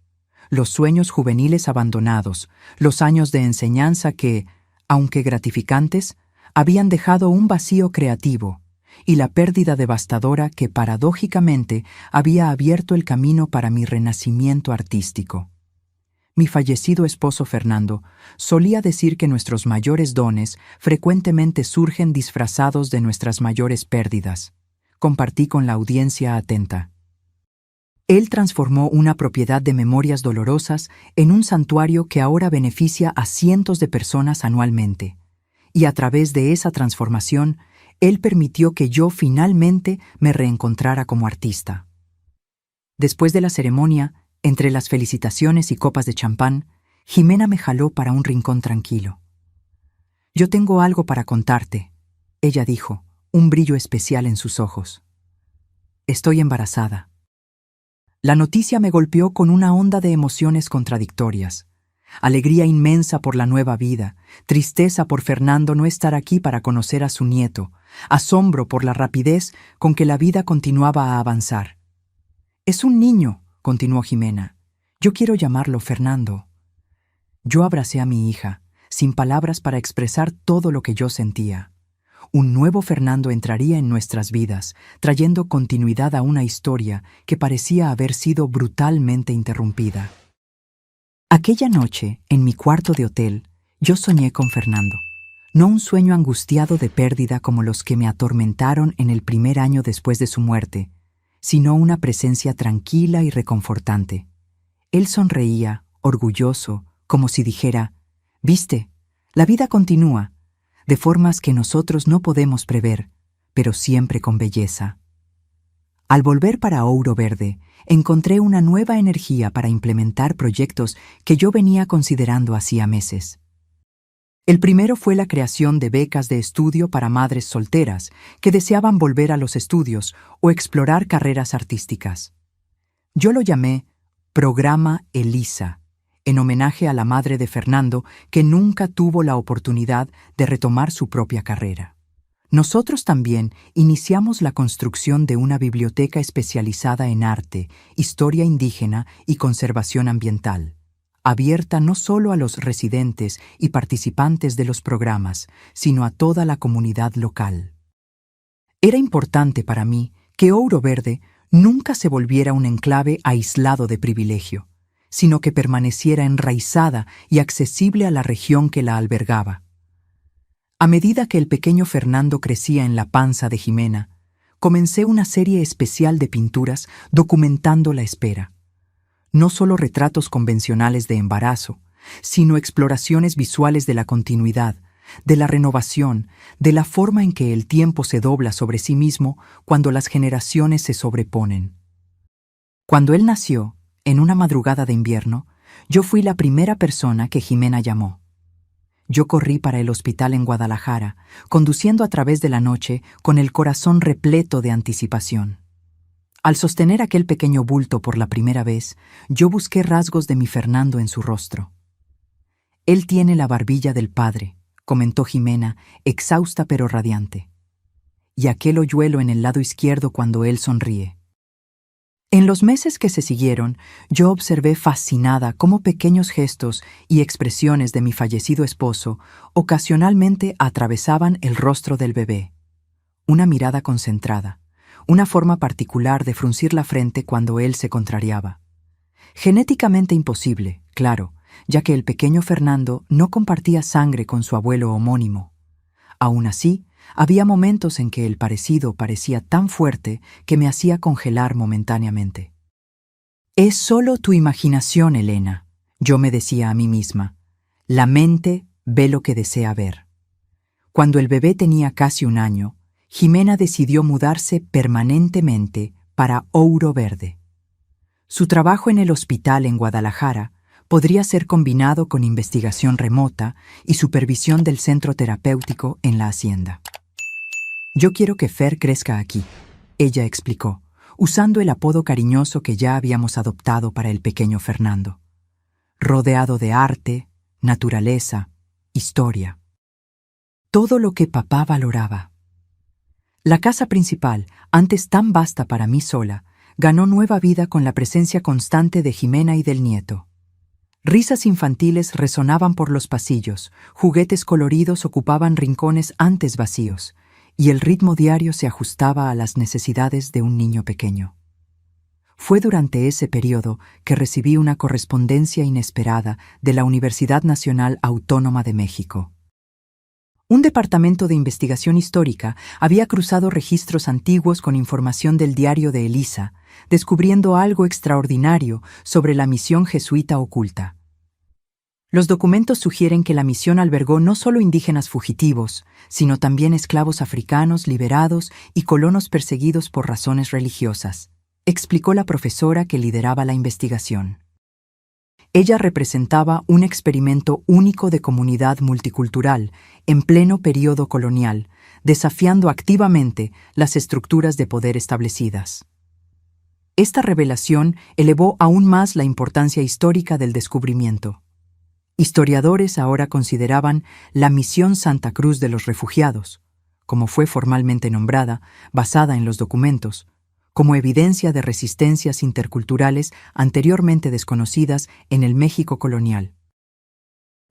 los sueños juveniles abandonados, los años de enseñanza que, aunque gratificantes, habían dejado un vacío creativo, y la pérdida devastadora que paradójicamente había abierto el camino para mi renacimiento artístico. Mi fallecido esposo Fernando solía decir que nuestros mayores dones frecuentemente surgen disfrazados de nuestras mayores pérdidas. Compartí con la audiencia atenta. Él transformó una propiedad de memorias dolorosas en un santuario que ahora beneficia a cientos de personas anualmente, y a través de esa transformación, él permitió que yo finalmente me reencontrara como artista. Después de la ceremonia, entre las felicitaciones y copas de champán, Jimena me jaló para un rincón tranquilo. «Yo tengo algo para contarte», ella dijo, un brillo especial en sus ojos. «Estoy embarazada». La noticia me golpeó con una onda de emociones contradictorias. Alegría inmensa por la nueva vida, tristeza por Fernando no estar aquí para conocer a su nieto, asombro por la rapidez con que la vida continuaba a avanzar. «Es un niño», continuó Jimena. «Yo quiero llamarlo Fernando». Yo abracé a mi hija, sin palabras para expresar todo lo que yo sentía. Un nuevo Fernando entraría en nuestras vidas, trayendo continuidad a una historia que parecía haber sido brutalmente interrumpida. Aquella noche, en mi cuarto de hotel, yo soñé con Fernando. No un sueño angustiado de pérdida como los que me atormentaron en el primer año después de su muerte, sino una presencia tranquila y reconfortante. Él sonreía, orgulloso, como si dijera: «Viste, la vida continúa. de formas que nosotros no podemos prever, pero siempre con belleza. Al volver para Ouro Verde, encontré una nueva energía para implementar proyectos que yo venía considerando hacía meses. El primero fue la creación de becas de estudio para madres solteras que deseaban volver a los estudios o explorar carreras artísticas. Yo lo llamé Programa Elisa, en homenaje a la madre de Fernando que nunca tuvo la oportunidad de retomar su propia carrera. Nosotros también iniciamos la construcción de una biblioteca especializada en arte, historia indígena y conservación ambiental, abierta no solo a los residentes y participantes de los programas, sino a toda la comunidad local. Era importante para mí que Ouro Verde nunca se volviera un enclave aislado de privilegio, sino que permaneciera enraizada y accesible a la región que la albergaba. A medida que el pequeño Fernando crecía en la panza de Jimena, comencé una serie especial de pinturas documentando la espera. No solo retratos convencionales de embarazo, sino exploraciones visuales de la continuidad, de la renovación, de la forma en que el tiempo se dobla sobre sí mismo cuando las generaciones se sobreponen. Cuando él nació, en una madrugada de invierno, yo fui la primera persona que Jimena llamó. Yo corrí para el hospital en Guadalajara, conduciendo a través de la noche con el corazón repleto de anticipación. Al sostener aquel pequeño bulto por la primera vez, yo busqué rasgos de mi Fernando en su rostro. Él tiene la barbilla del padre, comentó Jimena, exhausta pero radiante. Y aquel hoyuelo en el lado izquierdo cuando él sonríe. En los meses que se siguieron, yo observé fascinada cómo pequeños gestos y expresiones de mi fallecido esposo ocasionalmente atravesaban el rostro del bebé. Una mirada concentrada, una forma particular de fruncir la frente cuando él se contrariaba. Genéticamente imposible, claro, ya que el pequeño Fernando no compartía sangre con su abuelo homónimo. Aún así, había momentos en que el parecido parecía tan fuerte que me hacía congelar momentáneamente. Es solo tu imaginación, Elena, yo me decía a mí misma. La mente ve lo que desea ver. Cuando el bebé tenía casi 1 año, Jimena decidió mudarse permanentemente para Ouro Verde. Su trabajo en el hospital en Guadalajara podría ser combinado con investigación remota y supervisión del centro terapéutico en la hacienda. Yo quiero que Fer crezca aquí, ella explicó, usando el apodo cariñoso que ya habíamos adoptado para el pequeño Fernando. Rodeado de arte, naturaleza, historia. Todo lo que papá valoraba. La casa principal, antes tan vasta para mí sola, ganó nueva vida con la presencia constante de Jimena y del nieto. Risas infantiles resonaban por los pasillos, juguetes coloridos ocupaban rincones antes vacíos, y el ritmo diario se ajustaba a las necesidades de un niño pequeño. Fue durante ese periodo que recibí una correspondencia inesperada de la Universidad Nacional Autónoma de México. Un departamento de investigación histórica había cruzado registros antiguos con información del diario de Elisa, descubriendo algo extraordinario sobre la misión jesuita oculta. Los documentos sugieren que la misión albergó no solo indígenas fugitivos, sino también esclavos africanos liberados y colonos perseguidos por razones religiosas, explicó la profesora que lideraba la investigación. Ella representaba un experimento único de comunidad multicultural en pleno período colonial, desafiando activamente las estructuras de poder establecidas. Esta revelación elevó aún más la importancia histórica del descubrimiento. Historiadores ahora consideraban la Misión Santa Cruz de los Refugiados, como fue formalmente nombrada, basada en los documentos, como evidencia de resistencias interculturales anteriormente desconocidas en el México colonial.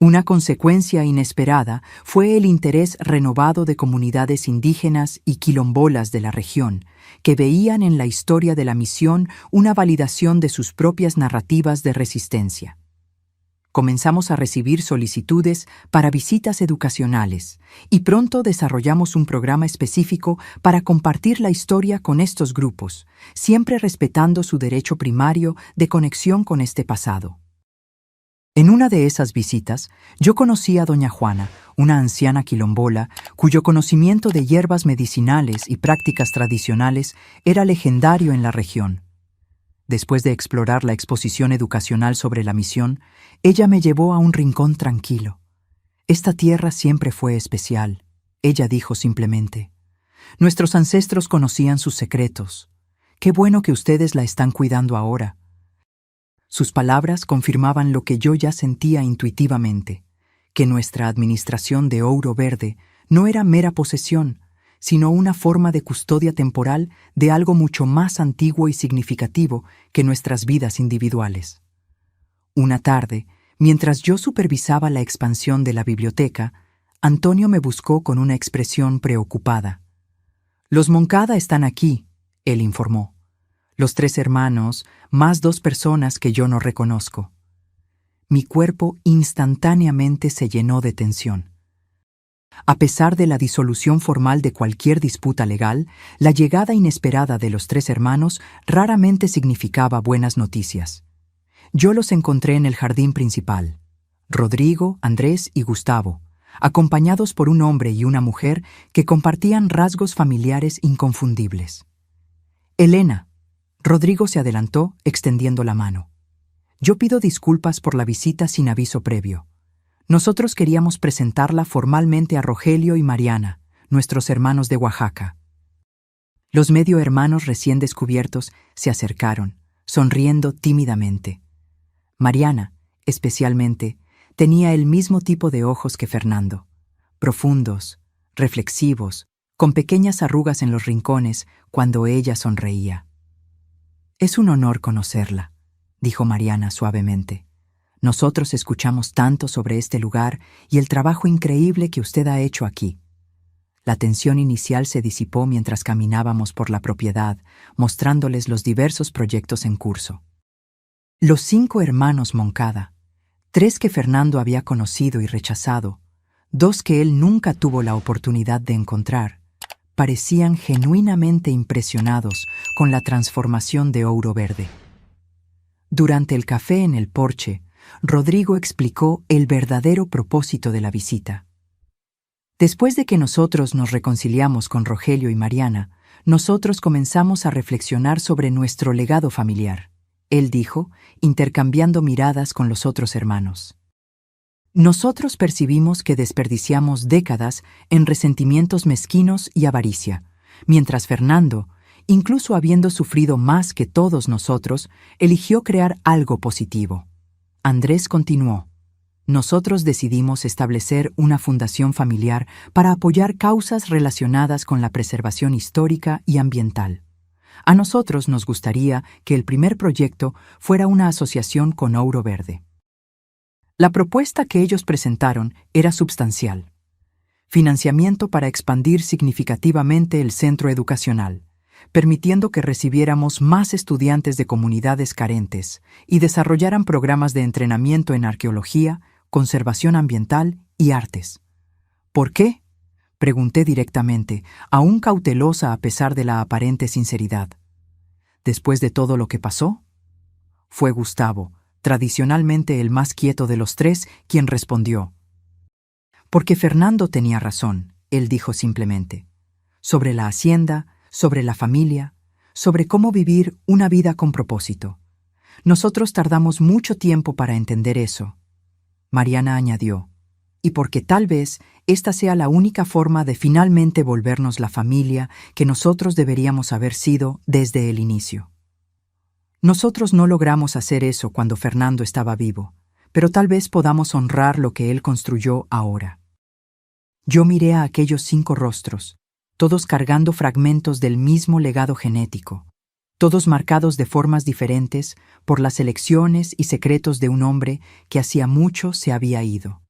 Una consecuencia inesperada fue el interés renovado de comunidades indígenas y quilombolas de la región, que veían en la historia de la misión una validación de sus propias narrativas de resistencia. Comenzamos a recibir solicitudes para visitas educacionales y pronto desarrollamos un programa específico para compartir la historia con estos grupos, siempre respetando su derecho primario de conexión con este pasado. En una de esas visitas, yo conocí a doña Juana, una anciana quilombola, cuyo conocimiento de hierbas medicinales y prácticas tradicionales era legendario en la región. Después de explorar la exposición educacional sobre la misión, ella me llevó a un rincón tranquilo. Esta tierra siempre fue especial, ella dijo simplemente. Nuestros ancestros conocían sus secretos. Qué bueno que ustedes la están cuidando ahora. Sus palabras confirmaban lo que yo ya sentía intuitivamente, que nuestra administración de Ouro Verde no era mera posesión, sino una forma de custodia temporal de algo mucho más antiguo y significativo que nuestras vidas individuales. Una tarde, mientras yo supervisaba la expansión de la biblioteca, Antonio me buscó con una expresión preocupada. «Los Moncada están aquí», él informó. «Los 3 hermanos, más 2 personas que yo no reconozco». Mi cuerpo instantáneamente se llenó de tensión. A pesar de la disolución formal de cualquier disputa legal, la llegada inesperada de los 3 hermanos raramente significaba buenas noticias. Yo los encontré en el jardín principal, Rodrigo, Andrés y Gustavo, acompañados por un hombre y una mujer que compartían rasgos familiares inconfundibles. «Elena», Rodrigo se adelantó extendiendo la mano. «Yo pido disculpas por la visita sin aviso previo. Nosotros queríamos presentarla formalmente a Rogelio y Mariana, nuestros hermanos de Oaxaca». Los medio hermanos recién descubiertos se acercaron, sonriendo tímidamente. Mariana, especialmente, tenía el mismo tipo de ojos que Fernando, profundos, reflexivos, con pequeñas arrugas en los rincones cuando ella sonreía. «Es un honor conocerla», dijo Mariana suavemente. «Nosotros escuchamos tanto sobre este lugar y el trabajo increíble que usted ha hecho aquí». La tensión inicial se disipó mientras caminábamos por la propiedad, mostrándoles los diversos proyectos en curso. Los 5 hermanos Moncada, 3 que Fernando había conocido y rechazado, 2 que él nunca tuvo la oportunidad de encontrar, parecían genuinamente impresionados con la transformación de Ouro Verde. Durante el café en el porche, Rodrigo explicó el verdadero propósito de la visita. Después de que nosotros nos reconciliamos con Rogelio y Mariana, nosotros comenzamos a reflexionar sobre nuestro legado familiar, él dijo, intercambiando miradas con los otros hermanos. Nosotros percibimos que desperdiciamos décadas en resentimientos mezquinos y avaricia, mientras Fernando, incluso habiendo sufrido más que todos nosotros, eligió crear algo positivo. Andrés continuó. Nosotros decidimos establecer una fundación familiar para apoyar causas relacionadas con la preservación histórica y ambiental. A nosotros nos gustaría que el primer proyecto fuera una asociación con Ouro Verde. La propuesta que ellos presentaron era substancial. Financiamiento para expandir significativamente el centro educacional, permitiendo que recibiéramos más estudiantes de comunidades carentes y desarrollaran programas de entrenamiento en arqueología, conservación ambiental y artes. ¿Por qué?, pregunté directamente, aún cautelosa a pesar de la aparente sinceridad. ¿Después de todo lo que pasó? Fue Gustavo, tradicionalmente el más quieto de los 3, quien respondió. Porque Fernando tenía razón, él dijo simplemente. Sobre la hacienda, sobre la familia, sobre cómo vivir una vida con propósito. Nosotros tardamos mucho tiempo para entender eso. Mariana añadió, y porque tal vez esta sea la única forma de finalmente volvernos la familia que nosotros deberíamos haber sido desde el inicio. Nosotros no logramos hacer eso cuando Fernando estaba vivo, pero tal vez podamos honrar lo que él construyó ahora. Yo miré a aquellos 5 rostros, todos cargando fragmentos del mismo legado genético, todos marcados de formas diferentes por las elecciones y secretos de un hombre que hacía mucho se había ido.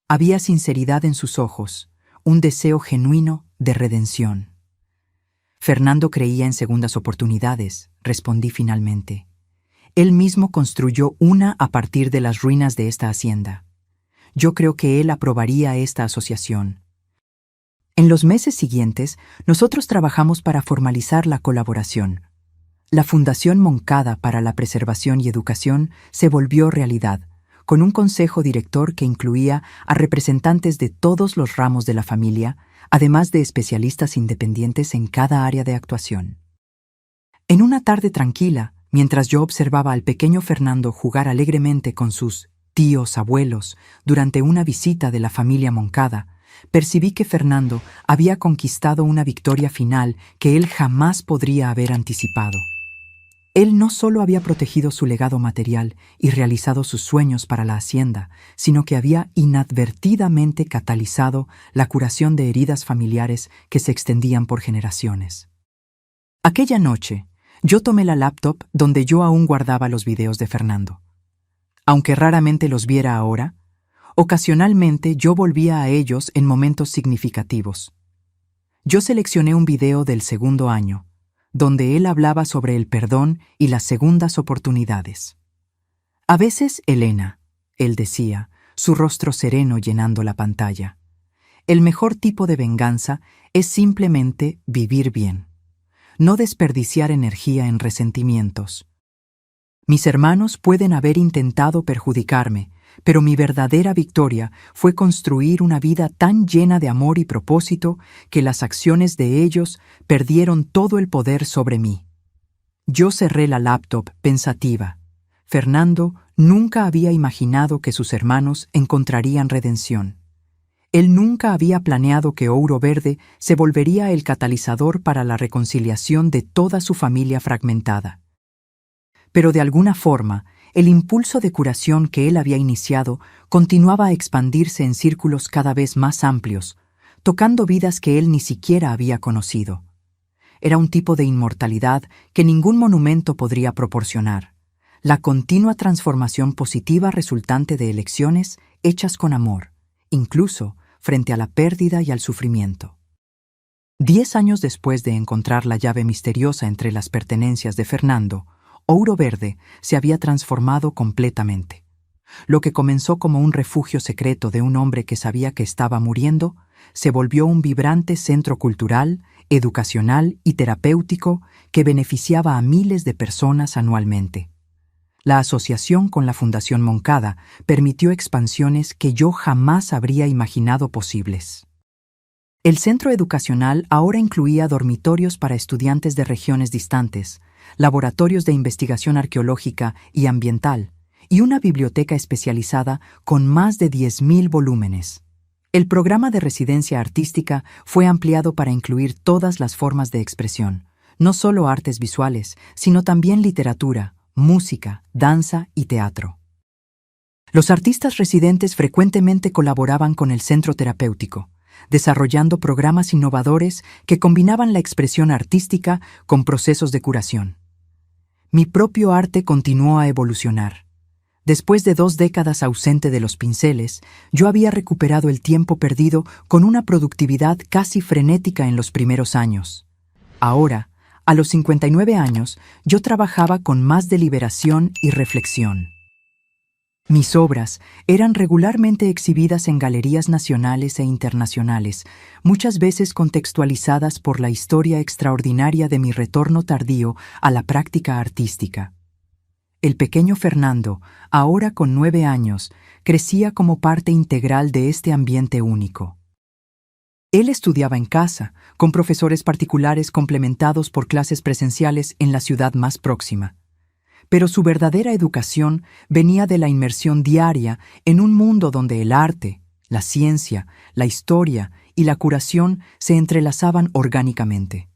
Había sinceridad en sus ojos, un deseo genuino de redención. Fernando creía en segundas oportunidades, respondí finalmente. Él mismo construyó una a partir de las ruinas de esta hacienda. Yo creo que él aprobaría esta asociación. En los meses siguientes, nosotros trabajamos para formalizar la colaboración. La Fundación Moncada para la Preservación y Educación se volvió realidad, con un consejo director que incluía a representantes de todos los ramos de la familia, además de especialistas independientes en cada área de actuación. En una tarde tranquila, mientras yo observaba al pequeño Fernando jugar alegremente con sus tíos abuelos durante una visita de la familia Moncada, percibí que Fernando había conquistado una victoria final que él jamás podría haber anticipado. Él no solo había protegido su legado material y realizado sus sueños para la hacienda, sino que había inadvertidamente catalizado la curación de heridas familiares que se extendían por generaciones. Aquella noche, yo tomé la laptop donde yo aún guardaba los videos de Fernando. Aunque raramente los viera ahora, ocasionalmente yo volvía a ellos en momentos significativos. Yo seleccioné un video del segundo año, donde él hablaba sobre el perdón y las segundas oportunidades. A veces, Elena, él decía, su rostro sereno llenando la pantalla. El mejor tipo de venganza es simplemente vivir bien. No desperdiciar energía en resentimientos. Mis hermanos pueden haber intentado perjudicarme, pero mi verdadera victoria fue construir una vida tan llena de amor y propósito que las acciones de ellos perdieron todo el poder sobre mí. Yo cerré la laptop pensativa. Fernando nunca había imaginado que sus hermanos encontrarían redención. Él nunca había planeado que Ouro Verde se volvería el catalizador para la reconciliación de toda su familia fragmentada. Pero de alguna forma, el impulso de curación que él había iniciado continuaba a expandirse en círculos cada vez más amplios, tocando vidas que él ni siquiera había conocido. Era un tipo de inmortalidad que ningún monumento podría proporcionar, la continua transformación positiva resultante de elecciones hechas con amor, incluso frente a la pérdida y al sufrimiento. 10 años después de encontrar la llave misteriosa entre las pertenencias de Fernando, Ouro Verde se había transformado completamente. Lo que comenzó como un refugio secreto de un hombre que sabía que estaba muriendo, se volvió un vibrante centro cultural, educacional y terapéutico que beneficiaba a miles de personas anualmente. La asociación con la Fundación Moncada permitió expansiones que yo jamás habría imaginado posibles. El centro educacional ahora incluía dormitorios para estudiantes de regiones distantes, laboratorios de investigación arqueológica y ambiental, y una biblioteca especializada con más de 10.000 volúmenes. El programa de residencia artística fue ampliado para incluir todas las formas de expresión, no solo artes visuales, sino también literatura, música, danza y teatro. Los artistas residentes frecuentemente colaboraban con el centro terapéutico, desarrollando programas innovadores que combinaban la expresión artística con procesos de curación. Mi propio arte continuó a evolucionar. Después de 2 décadas ausente de los pinceles, yo había recuperado el tiempo perdido con una productividad casi frenética en los primeros años. Ahora, a los 59 años, yo trabajaba con más deliberación y reflexión. Mis obras eran regularmente exhibidas en galerías nacionales e internacionales, muchas veces contextualizadas por la historia extraordinaria de mi retorno tardío a la práctica artística. El pequeño Fernando, ahora con 9 años, crecía como parte integral de este ambiente único. Él estudiaba en casa, con profesores particulares complementados por clases presenciales en la ciudad más próxima. Pero su verdadera educación venía de la inmersión diaria en un mundo donde el arte, la ciencia, la historia y la curación se entrelazaban orgánicamente.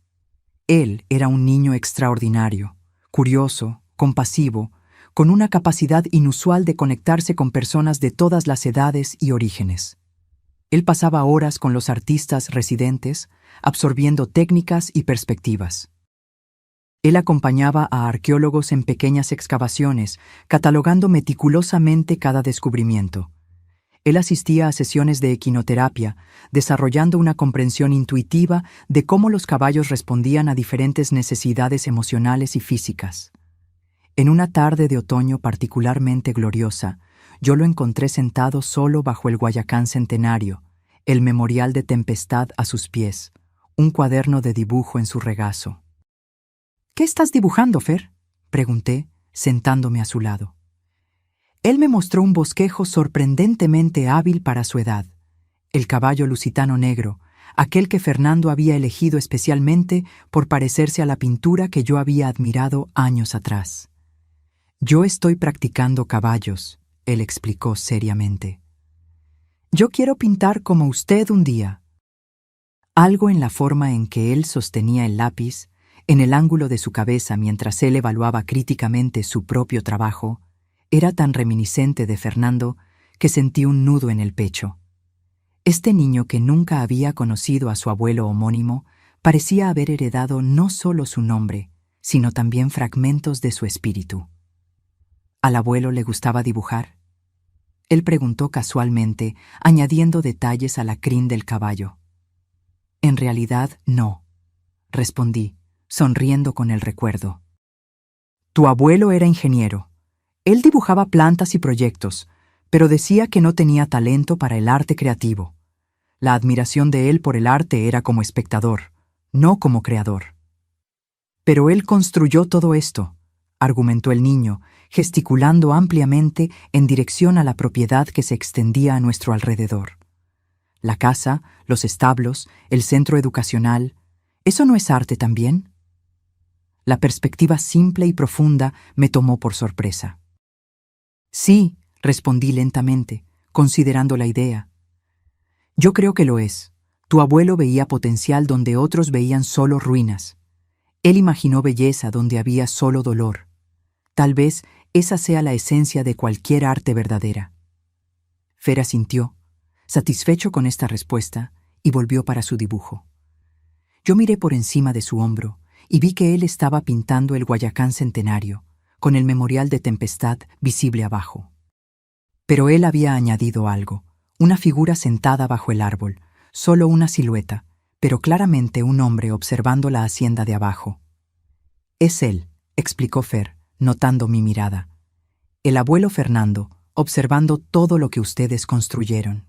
Él era un niño extraordinario, curioso, compasivo, con una capacidad inusual de conectarse con personas de todas las edades y orígenes. Él pasaba horas con los artistas residentes, absorbiendo técnicas y perspectivas. Él acompañaba a arqueólogos en pequeñas excavaciones, catalogando meticulosamente cada descubrimiento. Él asistía a sesiones de equinoterapia, desarrollando una comprensión intuitiva de cómo los caballos respondían a diferentes necesidades emocionales y físicas. En una tarde de otoño particularmente gloriosa, yo lo encontré sentado solo bajo el Guayacán centenario, el memorial de tempestad a sus pies, un cuaderno de dibujo en su regazo. «¿Qué estás dibujando, Fer?», pregunté, sentándome a su lado. Él me mostró un bosquejo sorprendentemente hábil para su edad. El caballo lusitano negro, aquel que Fernando había elegido especialmente por parecerse a la pintura que yo había admirado años atrás. «Yo estoy practicando caballos», él explicó seriamente. «Yo quiero pintar como usted un día». Algo en la forma en que él sostenía el lápiz, en el ángulo de su cabeza mientras él evaluaba críticamente su propio trabajo, era tan reminiscente de Fernando que sentí un nudo en el pecho. Este niño que nunca había conocido a su abuelo homónimo parecía haber heredado no solo su nombre, sino también fragmentos de su espíritu. ¿Al abuelo le gustaba dibujar? Él preguntó casualmente, añadiendo detalles a la crin del caballo. En realidad, no, respondí, sonriendo con el recuerdo. Tu abuelo era ingeniero. Él dibujaba plantas y proyectos, pero decía que no tenía talento para el arte creativo. La admiración de él por el arte era como espectador, no como creador. Pero él construyó todo esto, argumentó el niño, gesticulando ampliamente en dirección a la propiedad que se extendía a nuestro alrededor. La casa, los establos, el centro educacional, ¿eso no es arte también? La perspectiva simple y profunda me tomó por sorpresa. Sí, respondí lentamente, considerando la idea. Yo creo que lo es. Tu abuelo veía potencial donde otros veían solo ruinas. Él imaginó belleza donde había solo dolor. Tal vez esa sea la esencia de cualquier arte verdadera. Fer asintió, satisfecho con esta respuesta, y volvió para su dibujo. Yo miré por encima de su hombro y vi que él estaba pintando el Guayacán centenario, con el memorial de Tempestad visible abajo. Pero él había añadido algo, una figura sentada bajo el árbol, solo una silueta, pero claramente un hombre observando la hacienda de abajo. Es él, explicó Fer, notando mi mirada. El abuelo Fernando, observando todo lo que ustedes construyeron.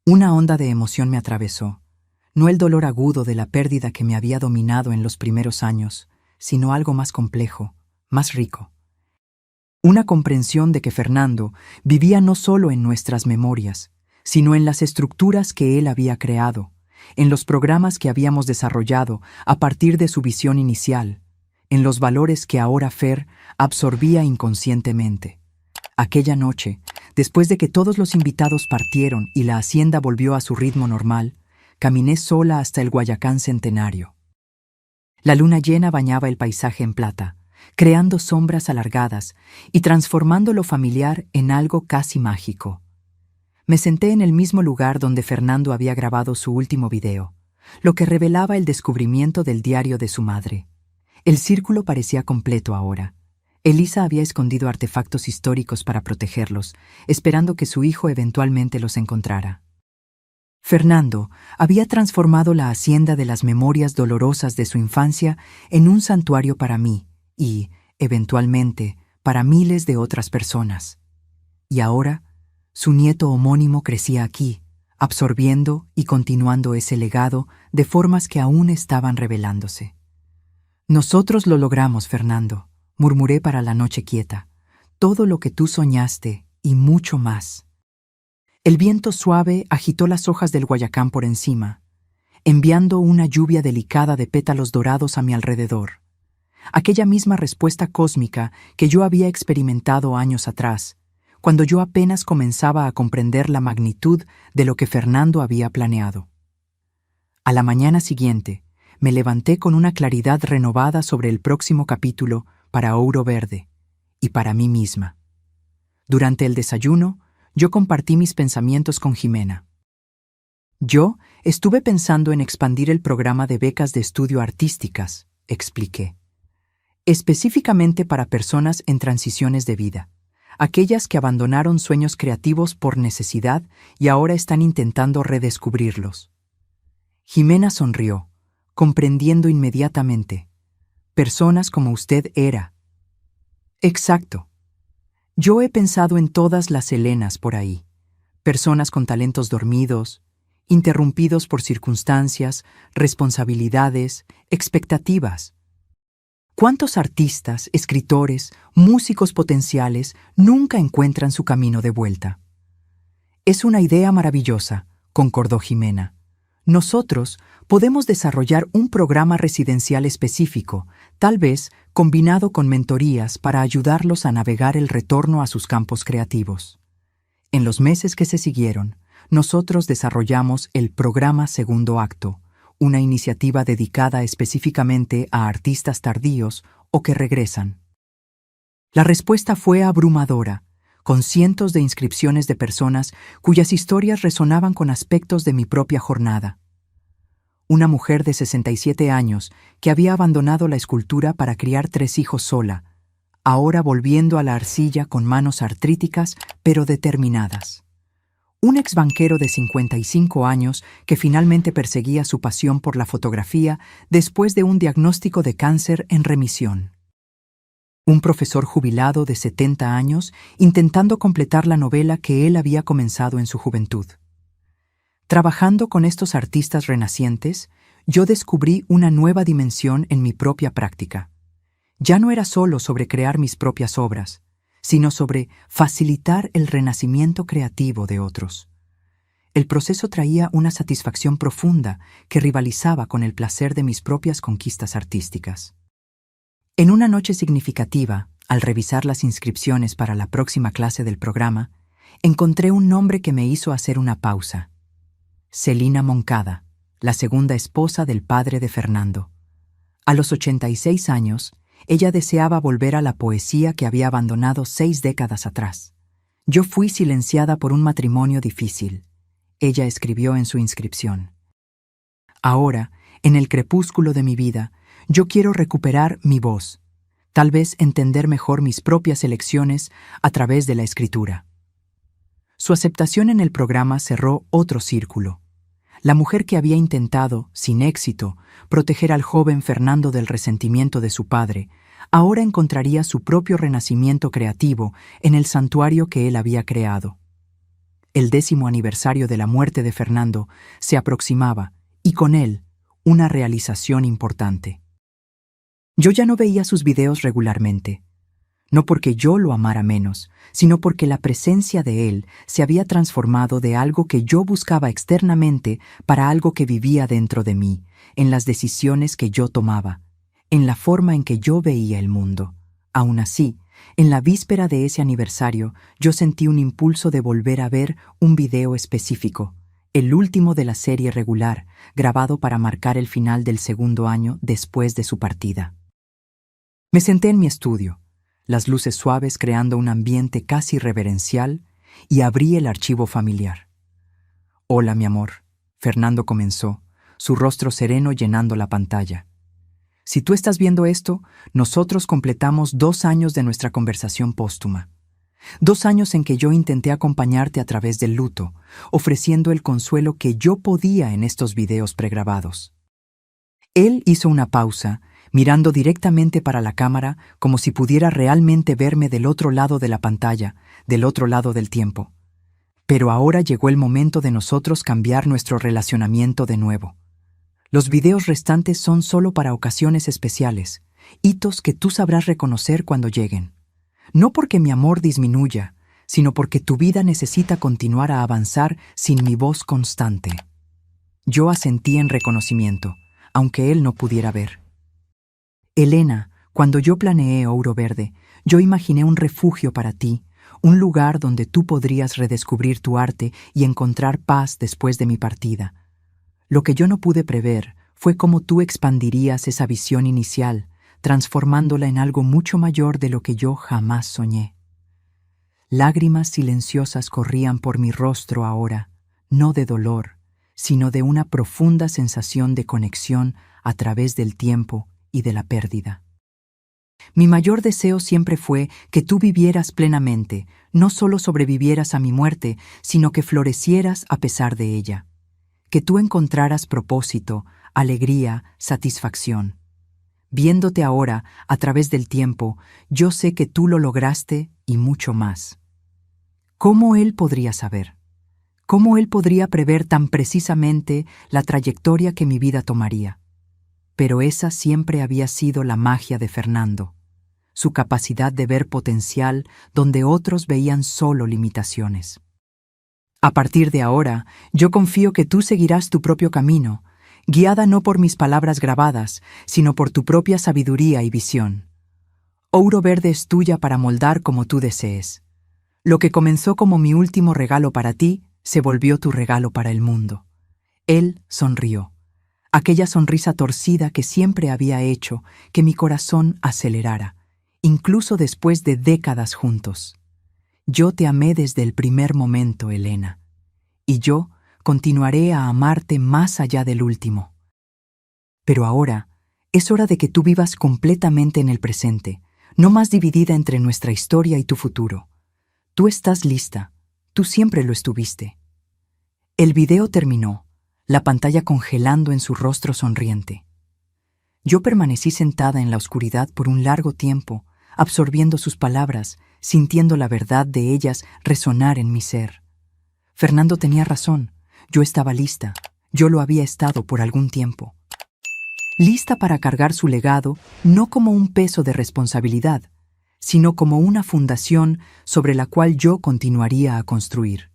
Una onda de emoción me atravesó, no el dolor agudo de la pérdida que me había dominado en los primeros años, sino algo más complejo, más rico. Una comprensión de que Fernando vivía no solo en nuestras memorias, sino en las estructuras que él había creado, en los programas que habíamos desarrollado a partir de su visión inicial, en los valores que ahora Fer absorbía inconscientemente. Aquella noche, después de que todos los invitados partieron y la hacienda volvió a su ritmo normal, caminé sola hasta el Guayacán centenario. La luna llena bañaba el paisaje en plata, creando sombras alargadas y transformando lo familiar en algo casi mágico. Me senté en el mismo lugar donde Fernando había grabado su último video, lo que revelaba el descubrimiento del diario de su madre. El círculo parecía completo ahora. Elisa había escondido artefactos históricos para protegerlos, esperando que su hijo eventualmente los encontrara. Fernando había transformado la hacienda de las memorias dolorosas de su infancia en un santuario para mí y, eventualmente, para miles de otras personas. Y ahora, su nieto homónimo crecía aquí, absorbiendo y continuando ese legado de formas que aún estaban revelándose. Nosotros lo logramos, Fernando, murmuré para la noche quieta. Todo lo que tú soñaste y mucho más. El viento suave agitó las hojas del Guayacán por encima, enviando una lluvia delicada de pétalos dorados a mi alrededor. Aquella misma respuesta cósmica que yo había experimentado años atrás, cuando yo apenas comenzaba a comprender la magnitud de lo que Fernando había planeado. A la mañana siguiente, me levanté con una claridad renovada sobre el próximo capítulo para Ouro Verde y para mí misma. Durante el desayuno, yo compartí mis pensamientos con Jimena. Yo estuve pensando en expandir el programa de becas de estudio artísticas, expliqué. Específicamente para personas en transiciones de vida, aquellas que abandonaron sueños creativos por necesidad y ahora están intentando redescubrirlos. Jimena sonrió, comprendiendo inmediatamente. Personas como usted era. Exacto. Yo he pensado en todas las Helenas por ahí, personas con talentos dormidos, interrumpidos por circunstancias, responsabilidades, expectativas. ¿Cuántos artistas, escritores, músicos potenciales nunca encuentran su camino de vuelta? Es una idea maravillosa, concordó Jimena. Nosotros podemos desarrollar un programa residencial específico, tal vez combinado con mentorías para ayudarlos a navegar el retorno a sus campos creativos. En los meses que se siguieron, nosotros desarrollamos el programa Segundo Acto, una iniciativa dedicada específicamente a artistas tardíos o que regresan. La respuesta fue abrumadora, con cientos de inscripciones de personas cuyas historias resonaban con aspectos de mi propia jornada. Una mujer de 67 años que había abandonado la escultura para criar 3 hijos sola, ahora volviendo a la arcilla con manos artríticas pero determinadas. Un exbanquero de 55 años que finalmente perseguía su pasión por la fotografía después de un diagnóstico de cáncer en remisión. Un profesor jubilado de 70 años intentando completar la novela que él había comenzado en su juventud. Trabajando con estos artistas renacientes, yo descubrí una nueva dimensión en mi propia práctica. Ya no era solo sobre crear mis propias obras, sino sobre facilitar el renacimiento creativo de otros. El proceso traía una satisfacción profunda que rivalizaba con el placer de mis propias conquistas artísticas. En una noche significativa, al revisar las inscripciones para la próxima clase del programa, encontré un nombre que me hizo hacer una pausa. Celina Moncada, la segunda esposa del padre de Fernando. A los 86 años, ella deseaba volver a la poesía que había abandonado 6 décadas atrás. Yo fui silenciada por un matrimonio difícil. Ella escribió en su inscripción. Ahora, en el crepúsculo de mi vida, yo quiero recuperar mi voz, tal vez entender mejor mis propias elecciones a través de la escritura. Su aceptación en el programa cerró otro círculo. La mujer que había intentado, sin éxito, proteger al joven Fernando del resentimiento de su padre, ahora encontraría su propio renacimiento creativo en el santuario que él había creado. El 10º aniversario de la muerte de Fernando se aproximaba, y con él, una realización importante. Yo ya no veía sus videos regularmente, no porque yo lo amara menos, sino porque la presencia de él se había transformado de algo que yo buscaba externamente para algo que vivía dentro de mí, en las decisiones que yo tomaba, en la forma en que yo veía el mundo. Aún así, en la víspera de ese aniversario, yo sentí un impulso de volver a ver un video específico, el último de la serie regular, grabado para marcar el final del 2º año después de su partida. Me senté en mi estudio, las luces suaves creando un ambiente casi reverencial, y abrí el archivo familiar. «Hola, mi amor», Fernando comenzó, su rostro sereno llenando la pantalla. «Si tú estás viendo esto, nosotros completamos 2 años de nuestra conversación póstuma. 2 años en que yo intenté acompañarte a través del luto, ofreciendo el consuelo que yo podía en estos videos pregrabados». Él hizo una pausa, mirando directamente para la cámara como si pudiera realmente verme del otro lado de la pantalla, del otro lado del tiempo. Pero ahora llegó el momento de nosotros cambiar nuestro relacionamiento de nuevo. Los videos restantes son solo para ocasiones especiales, hitos que tú sabrás reconocer cuando lleguen. No porque mi amor disminuya, sino porque tu vida necesita continuar a avanzar sin mi voz constante. Yo asentí en reconocimiento, aunque él no pudiera ver. Elena, cuando yo planeé Ouro Verde, yo imaginé un refugio para ti, un lugar donde tú podrías redescubrir tu arte y encontrar paz después de mi partida. Lo que yo no pude prever fue cómo tú expandirías esa visión inicial, transformándola en algo mucho mayor de lo que yo jamás soñé. Lágrimas silenciosas corrían por mi rostro ahora, no de dolor, sino de una profunda sensación de conexión a través del tiempo y de la pérdida. Mi mayor deseo siempre fue que tú vivieras plenamente, no solo sobrevivieras a mi muerte, sino que florecieras a pesar de ella. Que tú encontraras propósito, alegría, satisfacción. Viéndote ahora, a través del tiempo, yo sé que tú lo lograste y mucho más. ¿Cómo él podría saber? ¿Cómo él podría prever tan precisamente la trayectoria que mi vida tomaría? Pero esa siempre había sido la magia de Fernando, su capacidad de ver potencial donde otros veían solo limitaciones. A partir de ahora, yo confío que tú seguirás tu propio camino, guiada no por mis palabras grabadas, sino por tu propia sabiduría y visión. Ouro Verde es tuya para moldar como tú desees. Lo que comenzó como mi último regalo para ti, se volvió tu regalo para el mundo. Él sonrió. Aquella sonrisa torcida que siempre había hecho que mi corazón acelerara, incluso después de décadas juntos. Yo te amé desde el primer momento, Elena, y yo continuaré a amarte más allá del último. Pero ahora es hora de que tú vivas completamente en el presente, no más dividida entre nuestra historia y tu futuro. Tú estás lista, tú siempre lo estuviste. El video terminó, la pantalla congelando en su rostro sonriente. Yo permanecí sentada en la oscuridad por un largo tiempo, absorbiendo sus palabras, sintiendo la verdad de ellas resonar en mi ser. Fernando tenía razón, yo estaba lista, yo lo había estado por algún tiempo. Lista para cargar su legado no como un peso de responsabilidad, sino como una fundación sobre la cual yo continuaría a construir.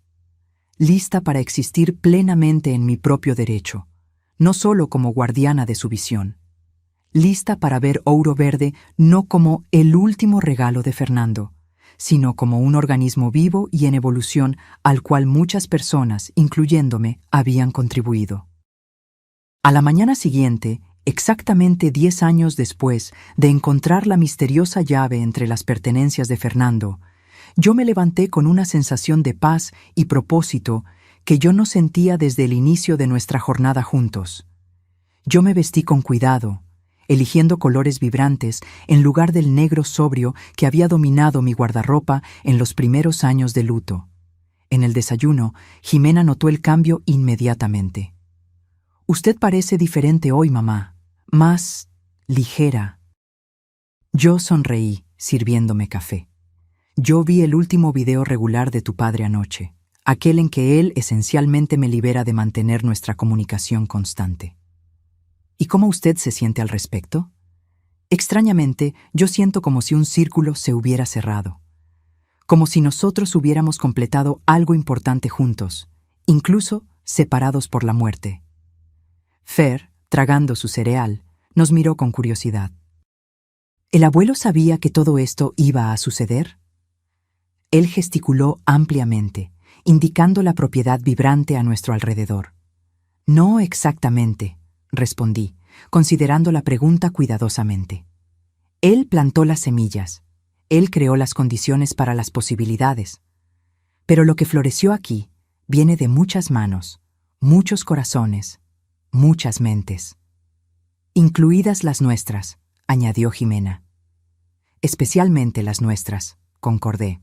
Lista para existir plenamente en mi propio derecho, no solo como guardiana de su visión. Lista para ver Ouro Verde no como el último regalo de Fernando, sino como un organismo vivo y en evolución al cual muchas personas, incluyéndome, habían contribuido. A la mañana siguiente, exactamente 10 años después de encontrar la misteriosa llave entre las pertenencias de Fernando, yo me levanté con una sensación de paz y propósito que yo no sentía desde el inicio de nuestra jornada juntos. Yo me vestí con cuidado, eligiendo colores vibrantes en lugar del negro sobrio que había dominado mi guardarropa en los primeros años de luto. En el desayuno, Jimena notó el cambio inmediatamente. «Usted parece diferente hoy, mamá, más ligera». Yo sonreí, sirviéndome café. Yo vi el último video regular de tu padre anoche, aquel en que él esencialmente me libera de mantener nuestra comunicación constante. ¿Y cómo usted se siente al respecto? Extrañamente, yo siento como si un círculo se hubiera cerrado. Como si nosotros hubiéramos completado algo importante juntos, incluso separados por la muerte. Fer, tragando su cereal, nos miró con curiosidad. ¿El abuelo sabía que todo esto iba a suceder? Él gesticuló ampliamente, indicando la propiedad vibrante a nuestro alrededor. No exactamente, respondí, considerando la pregunta cuidadosamente. Él plantó las semillas, él creó las condiciones para las posibilidades. Pero lo que floreció aquí viene de muchas manos, muchos corazones, muchas mentes. Incluidas las nuestras, añadió Jimena. Especialmente las nuestras, concordé.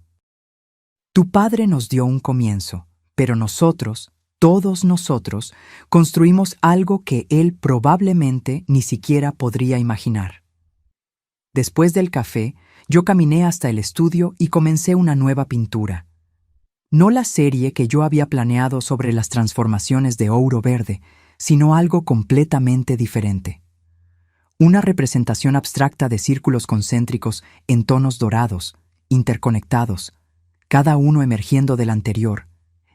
Tu padre nos dio un comienzo, pero nosotros, todos nosotros, construimos algo que él probablemente ni siquiera podría imaginar. Después del café, yo caminé hasta el estudio y comencé una nueva pintura. No la serie que yo había planeado sobre las transformaciones de Ouro Verde, sino algo completamente diferente. Una representación abstracta de círculos concéntricos en tonos dorados, interconectados, cada uno emergiendo del anterior,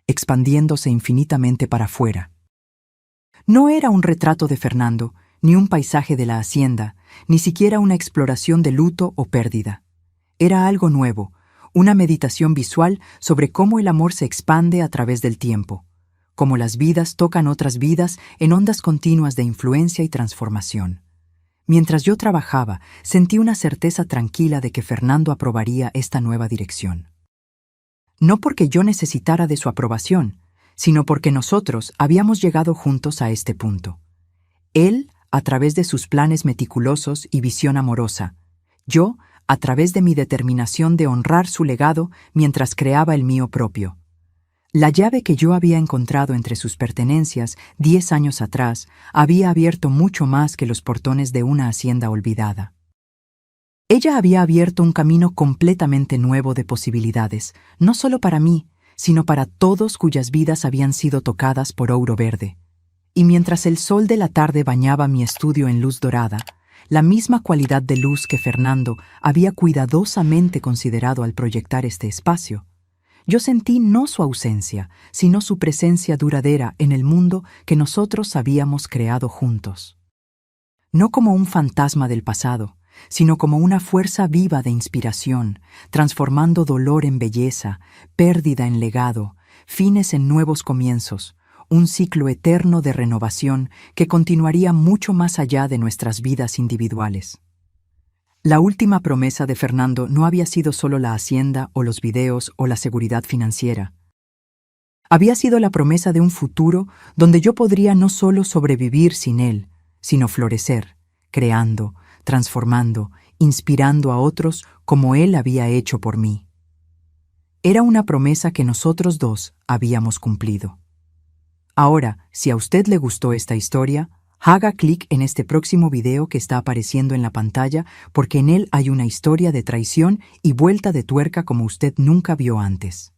expandiéndose infinitamente para afuera. No era un retrato de Fernando, ni un paisaje de la hacienda, ni siquiera una exploración de luto o pérdida. Era algo nuevo, una meditación visual sobre cómo el amor se expande a través del tiempo, cómo las vidas tocan otras vidas en ondas continuas de influencia y transformación. Mientras yo trabajaba, sentí una certeza tranquila de que Fernando aprobaría esta nueva dirección. No porque yo necesitara de su aprobación, sino porque nosotros habíamos llegado juntos a este punto. Él, a través de sus planes meticulosos y visión amorosa, yo, a través de mi determinación de honrar su legado mientras creaba el mío propio. La llave que yo había encontrado entre sus pertenencias 10 años atrás había abierto mucho más que los portones de una hacienda olvidada. Ella había abierto un camino completamente nuevo de posibilidades, no solo para mí, sino para todos cuyas vidas habían sido tocadas por Ouro Verde. Y mientras el sol de la tarde bañaba mi estudio en luz dorada, la misma cualidad de luz que Fernando había cuidadosamente considerado al proyectar este espacio, yo sentí no su ausencia, sino su presencia duradera en el mundo que nosotros habíamos creado juntos. No como un fantasma del pasado, sino como una fuerza viva de inspiración, transformando dolor en belleza, pérdida en legado, fines en nuevos comienzos, un ciclo eterno de renovación que continuaría mucho más allá de nuestras vidas individuales. La última promesa de Fernando no había sido solo la hacienda o los videos o la seguridad financiera. Había sido la promesa de un futuro donde yo podría no solo sobrevivir sin él, sino florecer, creando, transformando, inspirando a otros como él había hecho por mí. Era una promesa que nosotros dos habíamos cumplido. Ahora, si a usted le gustó esta historia, haga clic en este próximo video que está apareciendo en la pantalla porque en él hay una historia de traición y vuelta de tuerca como usted nunca vio antes.